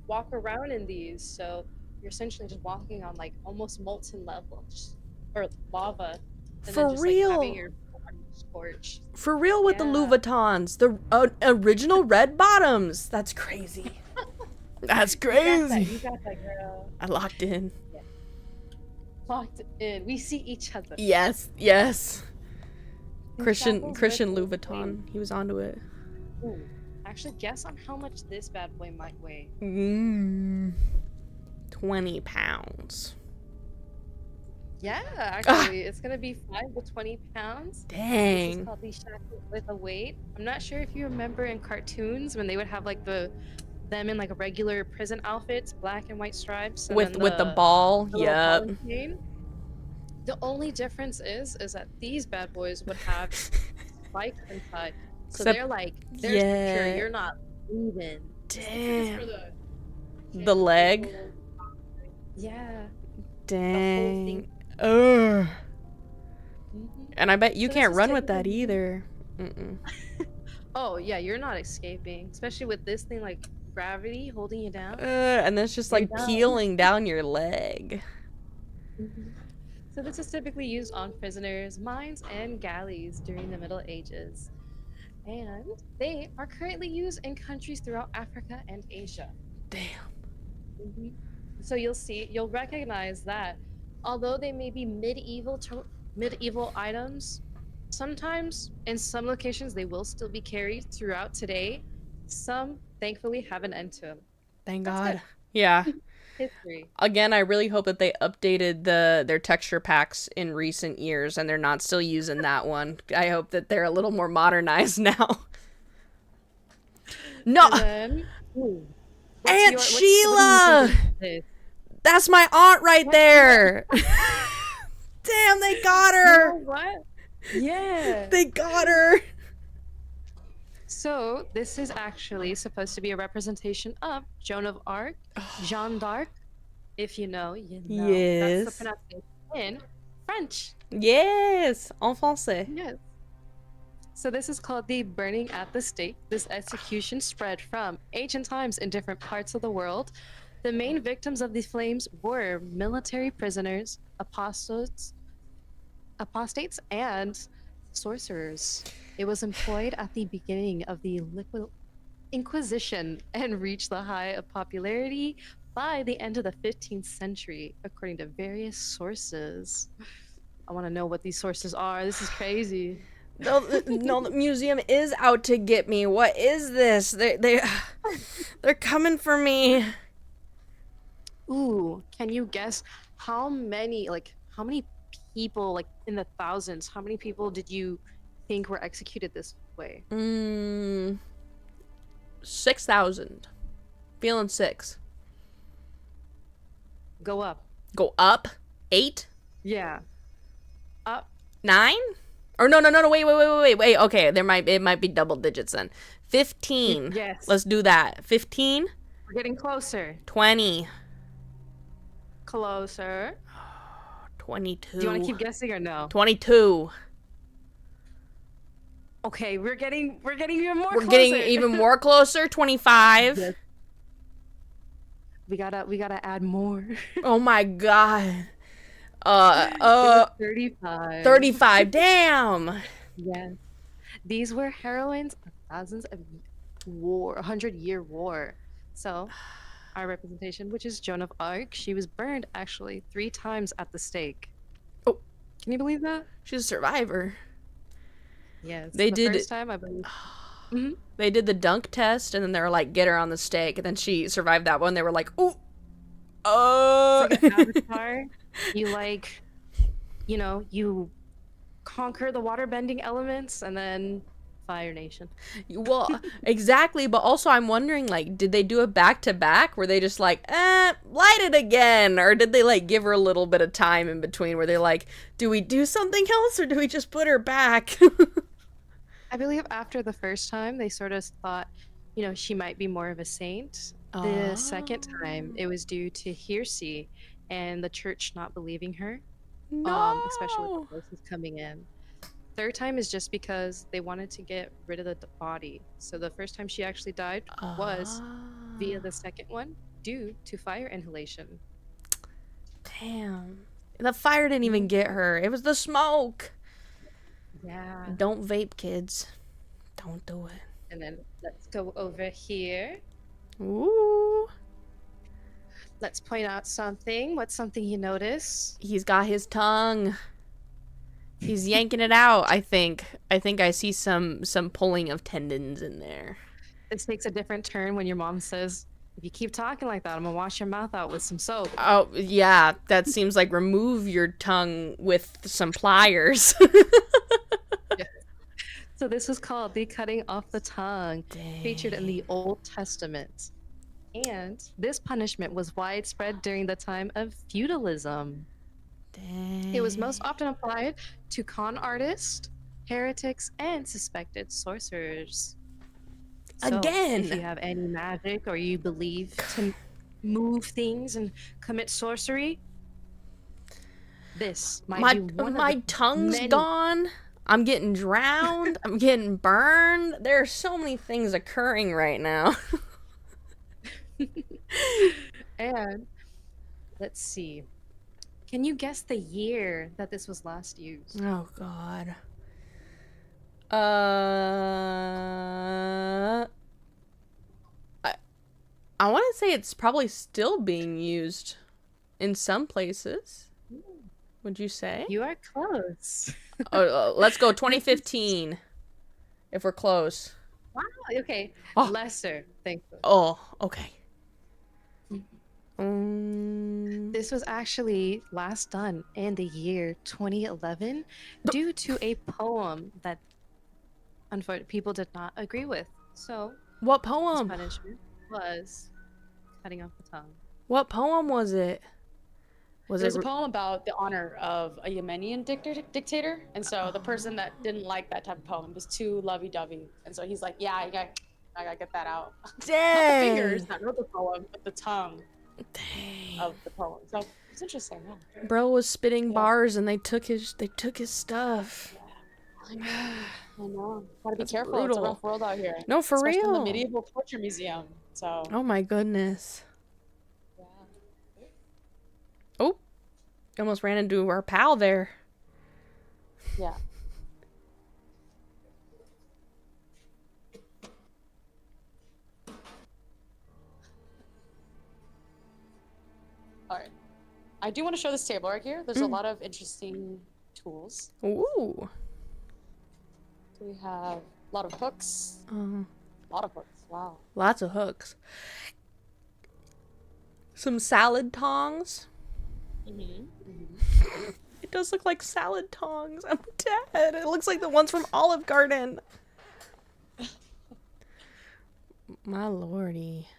walk around in these. So you're essentially just walking on like almost molten levels or lava. And For then just, real. Like, having your body scorched. For real with the Yeah. Louboutins, the original red bottoms. That's crazy. That's crazy. You got that, girl. I locked in. Locked in. We see each other. Yes. These Christian shackles are Louboutin, he was onto it. Ooh. Actually, guess on how much this bad boy might weigh. 20 pounds. Yeah, actually, it's gonna be 5 to 20 pounds. This is Dang. called the shackles with a weight. I'm not sure if you remember in cartoons when they would have like them in like regular prison outfits, black and white stripes, and With then the ball. the little Yep. ball and chain. The only difference is that these bad boys would have spikes inside, so Except- they're like yeah. secure. You're not leaving. Damn. For The leg. Yeah. Dang. Ugh. Mhm. And I bet you So this can't is run with that typically- either. Mm-mm. Oh yeah, you're not escaping, especially with this thing like gravity holding you down. And then it's just like down. peeling down your leg. So this is typically used on prisoners, mines, and galleys during the Middle Ages. And they are currently used in countries throughout Africa and Asia. Damn. So you'll recognize that although they may be medieval items, sometimes in some locations they will still be carried throughout today. Some thankfully have an end to them. Thank That's God. good. Yeah. History. Again, I really hope that they updated their texture packs in recent years and they're not still using that one. I hope that they're a little more modernized now. No, And then, ooh, Aunt what do you Sheila! think of this? That's my aunt right there. Damn, they got You her. know what? Yeah. They got her. So this is actually supposed to be a representation of Joan of Arc, Jeanne d'Arc. If you know, you know. That's the Yes. pronunciation in French. Yes. En français. Yes. So this is called the burning at the stake. This execution spread from ancient times in different parts of the world. The main victims of these flames were military prisoners, apostates, and sorcerers. It was employed at the beginning of the Inquisition and reached the height of popularity by the end of the 15th century, according to various sources. I want to know what these sources are. This is crazy. No, the museum is out to get me. What is this? They're coming for me. Ooh, can you guess how many people, like in the thousands, how many people did you think were executed this way? 6,000. Feeling 6. Go up. Go up. 8. Yeah. Up. 9. Or no. Wait. Okay, it might be double digits then. 15. Yes. Let's do that. 15. We're getting closer. 20. Closer. 22. Do you want to keep guessing or no? 22. Okay, we're getting even more We're closer. getting even more closer. 25. Yes. We gotta add more. Oh my god. It was 35. 35. Damn. Yes. These were heroines of thousands of war, 100-year war. So, our representation, which is Joan of Arc, she was burned actually 3 times at the stake. Oh. Can you believe that? She's a survivor. Yes. They the did first time, I believe. Mhm. They did the dunk test, and then they were like, get her on the stake. And then she survived that one. They were like, ooh. It's like an avatar. You conquer the waterbending elements, and then Fire Nation. Well, exactly. But also, I'm wondering, like, did they do it back to back? Were they just like, light it again? Or did they, like, give her a little bit of time in between where they're like, do we do something else or do we just put her back? I believe after the first time, they sort of thought, she might be more of a saint. The second time, it was due to heresy and the church not believing her, especially with the voices coming in. Third time is just because they wanted to get rid of the body. So the first time she actually died was via the second one due to fire inhalation. Damn. The fire didn't even get her. It was the smoke. Yeah. Don't vape, kids. Don't do it. And then let's go over here. Ooh. Let's point out something. What's something you notice? He's got his tongue. He's yanking it out, I think. I think I see some pulling of tendons in there. This takes a different turn when your mom says, if you keep talking like that, I'm gonna wash your mouth out with some soap. Oh, yeah. That seems like remove your tongue with some pliers. Yeah. So this is called the cutting off the tongue, featured in the Old Testament. And this punishment was widespread during the time of feudalism. Dang. It was most often applied to con artists, heretics, and suspected sorcerers. So, Again. if you have any magic or you believe to move things and commit sorcery, this might be one my of the tongue's many... gone. I'm getting drowned. I'm getting burned. There are so many things occurring right now. And let's see. Can you guess the year that this was last used? Oh god. I want to say it's probably still being used in some places. Would you say? You are close. Let's go 2015. If we're close. Wow. Okay. Oh. Lesser, thankfully. Oh, okay. This was actually last done in the year 2011 due to a poem that unfortunately people did not agree with. So, what this poem? punishment was cutting off the tongue. What poem was it? Was There's it? a poem about the honor of a Yemenian dictator, and so the person that didn't like that type of poem was too lovey-dovey, and so he's like, yeah, I gotta get that out. Not the fingers Dang. that wrote the poem, but the tongue Dang. of the poem. So it's interesting. Yeah. Bro was spitting Yeah. bars and they took his stuff. I know. Gotta be That's careful. It's a brutal. rough world out here. No, for Especially in the real. medieval torture museum. So Oh my goodness. yeah. Oh, almost ran into our pal there. Yeah. All right. I do want to show this table right here. There's a lot of interesting tools. Ooh. So we have a lot of hooks. A lot of hooks. Wow. Lots of hooks. Some salad tongs. It does look like salad tongs. I'm dead. It looks like the ones from Olive Garden. My lordy.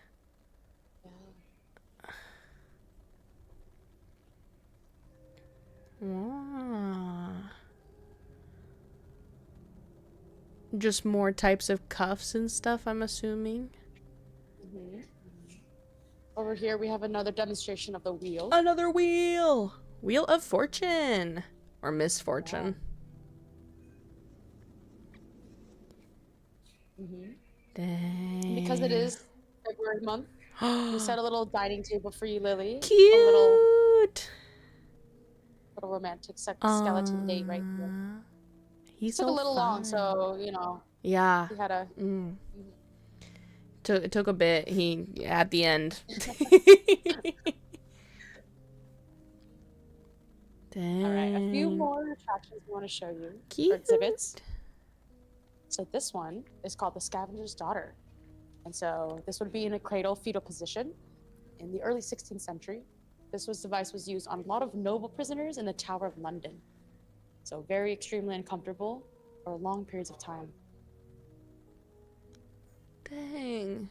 Wow. Just more types of cuffs and stuff, I'm assuming. Over here we have another demonstration of the wheel. Another wheel! Wheel of Fortune. Or Misfortune. Dang. Because it is February month, we set a little dining table for you, Lily. Cute! A little romantic skeleton date right here. He's Took so a little long, fun. so you know. Yeah. We had a. It took a bit. He at the end. Dang. All right, a few more attractions we want to show you. Cute. Or exhibits. So this one is called the Scavenger's Daughter, and so this would be in a cradle fetal position in the early 16th century. This device was used on a lot of noble prisoners in the Tower of London. So very extremely uncomfortable for long periods of time. Dang.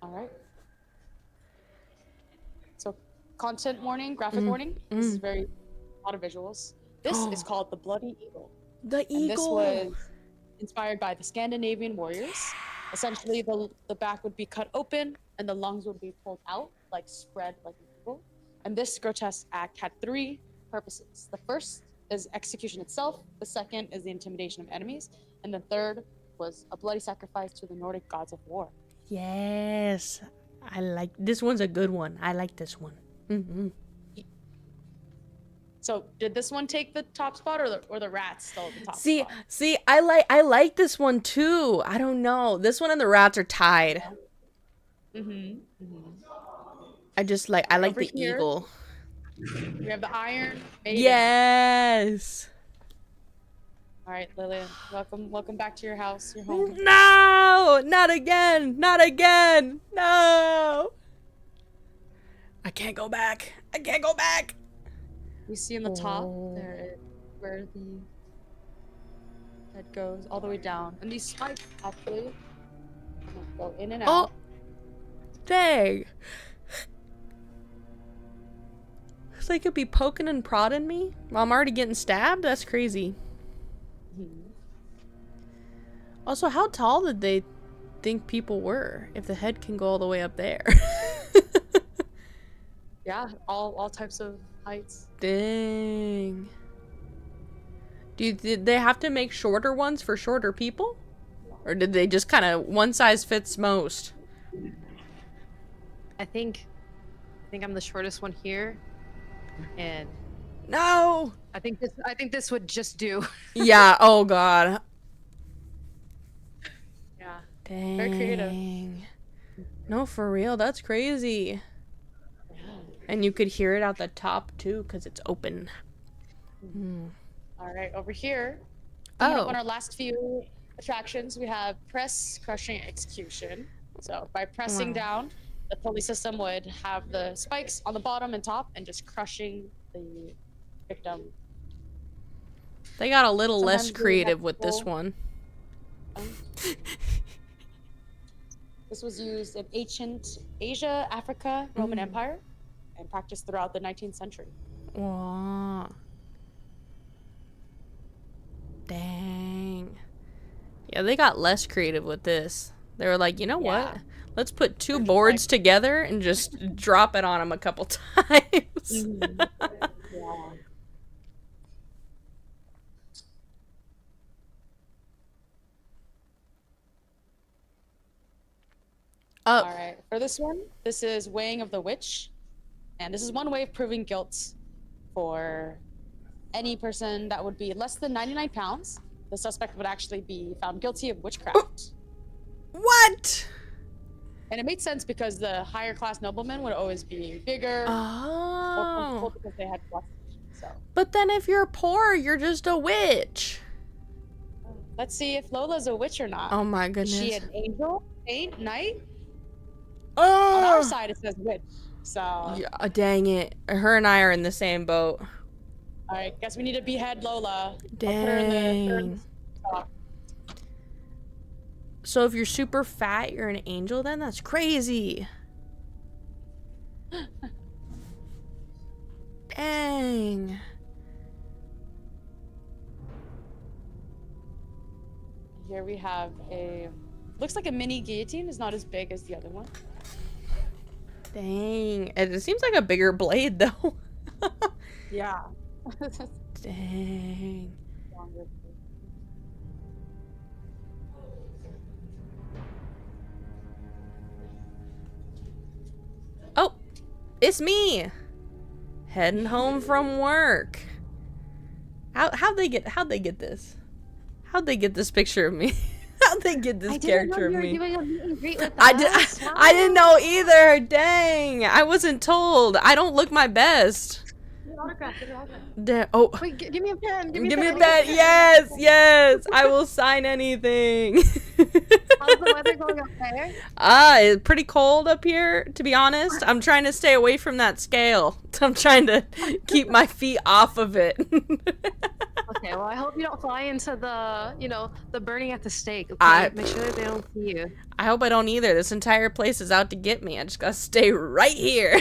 All right. So content warning, graphic warning. This is a lot of visuals. This is called the Bloody Eagle. The eagle. And this was inspired by the Scandinavian warriors. Essentially, the back would be cut open and the lungs would be pulled out, like spread like an eagle. And this grotesque act had 3 purposes. The first is execution itself. The second is the intimidation of enemies. And the third was a bloody sacrifice to the Nordic gods of war. Yes. I like this one's a good one. I like this one. So did this one take the top spot or the rats stole the top See, spot? I like this one too. I don't know. This one and the rats are tied. I like Over the here, eagle. We have the Iron Maiden. Yes. All right, Lillian, welcome back to your house, your home. No, not again. Not again. No. I can't go back. I can't go back. We see in the top there where the head goes all the way down, and these spikes actually go in and out. Oh, dang. So they could be poking and prodding me while I'm already getting stabbed? That's crazy. Also, how tall did they think people were if the head can go all the way up there? Yeah, all types of heights. Dang. Did they have to make shorter ones for shorter people? Or did they just kind of one size fits most? I think I'm the shortest one here, and No. I think this would just do. Yeah. Oh God. Yeah. Dang. Very creative. No, for real. That's crazy. And you could hear it out the top too, because it's open. All right, over here. Oh. On our last few attractions, we have press, crushing, execution. So by pressing down, the pulley system would have the spikes on the bottom and top, and just crushing the victim. They got a little less Sometimes we creative have with this people- one. This was used in ancient Asia, Africa, Roman Empire, and practiced throughout the 19th century. Wow. Dang. Yeah, they got less creative with this. They were like, you know what? Let's put two boards together and just drop it on them a couple times. Yeah. All right, for this one, this is Weighing of the Witch. And this is one way of proving guilt for any person that would be less than 99 pounds. The suspect would actually be found guilty of witchcraft. What? And it made sense because the higher class noblemen would always be bigger, more comfortable because they had less. So. But then if you're poor, you're just a witch. Let's see if Lola's a witch or not. Oh my goodness. Is she an angel, saint, knight? Oh. On our side, it says witch. So. Yeah, dang it. Her and I are in the same boat. All right, guess we need to behead Lola. Dang. So if you're super fat, you're an angel then? That's crazy. Dang. Here we have looks like a mini guillotine. It's not as big as the other one. Dang. It seems like a bigger blade though. Yeah. Dang. Oh, it's me. Heading home from work. How'd they get this? How'd they get this picture of me? How'd they get this character of me? I didn't know either. Dang. I wasn't told. I don't look my best. Oh. Wait, give me a pen. Give me a pen. Yes, yes. I will sign anything. How's the weather going up there? It's pretty cold up here, to be honest. I'm trying to stay away from that scale. I'm trying to keep my feet off of it. Okay, well, I hope you don't fly into the burning at the stake. Okay? Make sure that they don't see you. I hope I don't either. This entire place is out to get me. I just gotta stay right here.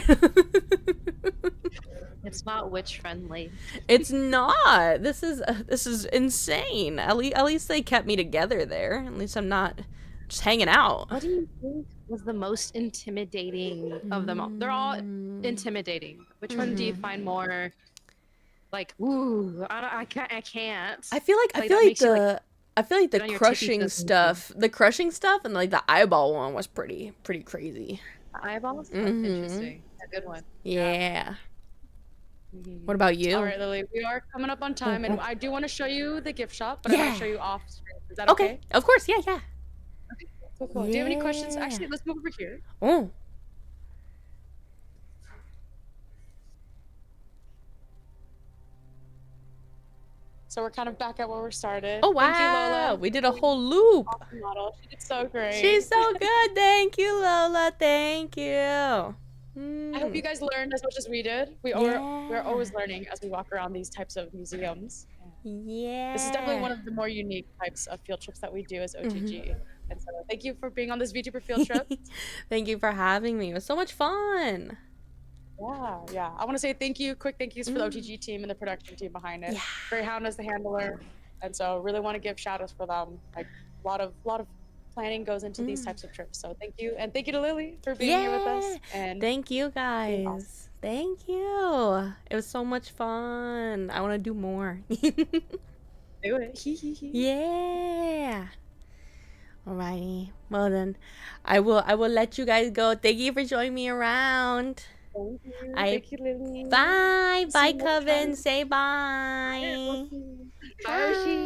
It's not witch friendly. It's not. This is insane. At least they kept me together there. At least I'm not just hanging out. What do you think was the most intimidating of them all? They're all intimidating. Which one do you find more like, ooh, I can't. I feel like the crushing stuff, and like the eyeball one was pretty crazy. The eyeballs? That's interesting. A good one. Yeah. What about you? All right, Lily, we are coming up on time, and I do want to show you the gift shop, but I'm going to show you off screen. Is that okay? Of course, yeah. Okay, cool. Do you have any questions? Actually, let's move over here. Oh. So we're kind of back at where we started. Oh, wow. Thank you, Lola. We did a whole loop. Awesome model. She did so great. She's so good. Thank you, Lola. Thank you. I hope you guys learned as much as we did. We're always learning as we walk around these types of museums. Yeah. This is definitely one of the more unique types of field trips that we do as OTG. And so thank you for being on this VTuber field trip. Thank you for having me. It was so much fun. Yeah. I want to say quick thank yous for the OTG team and the production team behind it. Yeah. Greyhound as the handler. And so really want to give shout outs for them. Like a lot of planning goes into these types of trips. So thank you. And thank you to Lily for being here with us. And thank you guys. Awesome. Thank you. It was so much fun. I want to do more. Do it. Yeah. Alrighty. Well then, I will let you guys go. Thank you for showing me around. Thank you. Thank you, Lily. Bye, Coven. Say bye. Bye.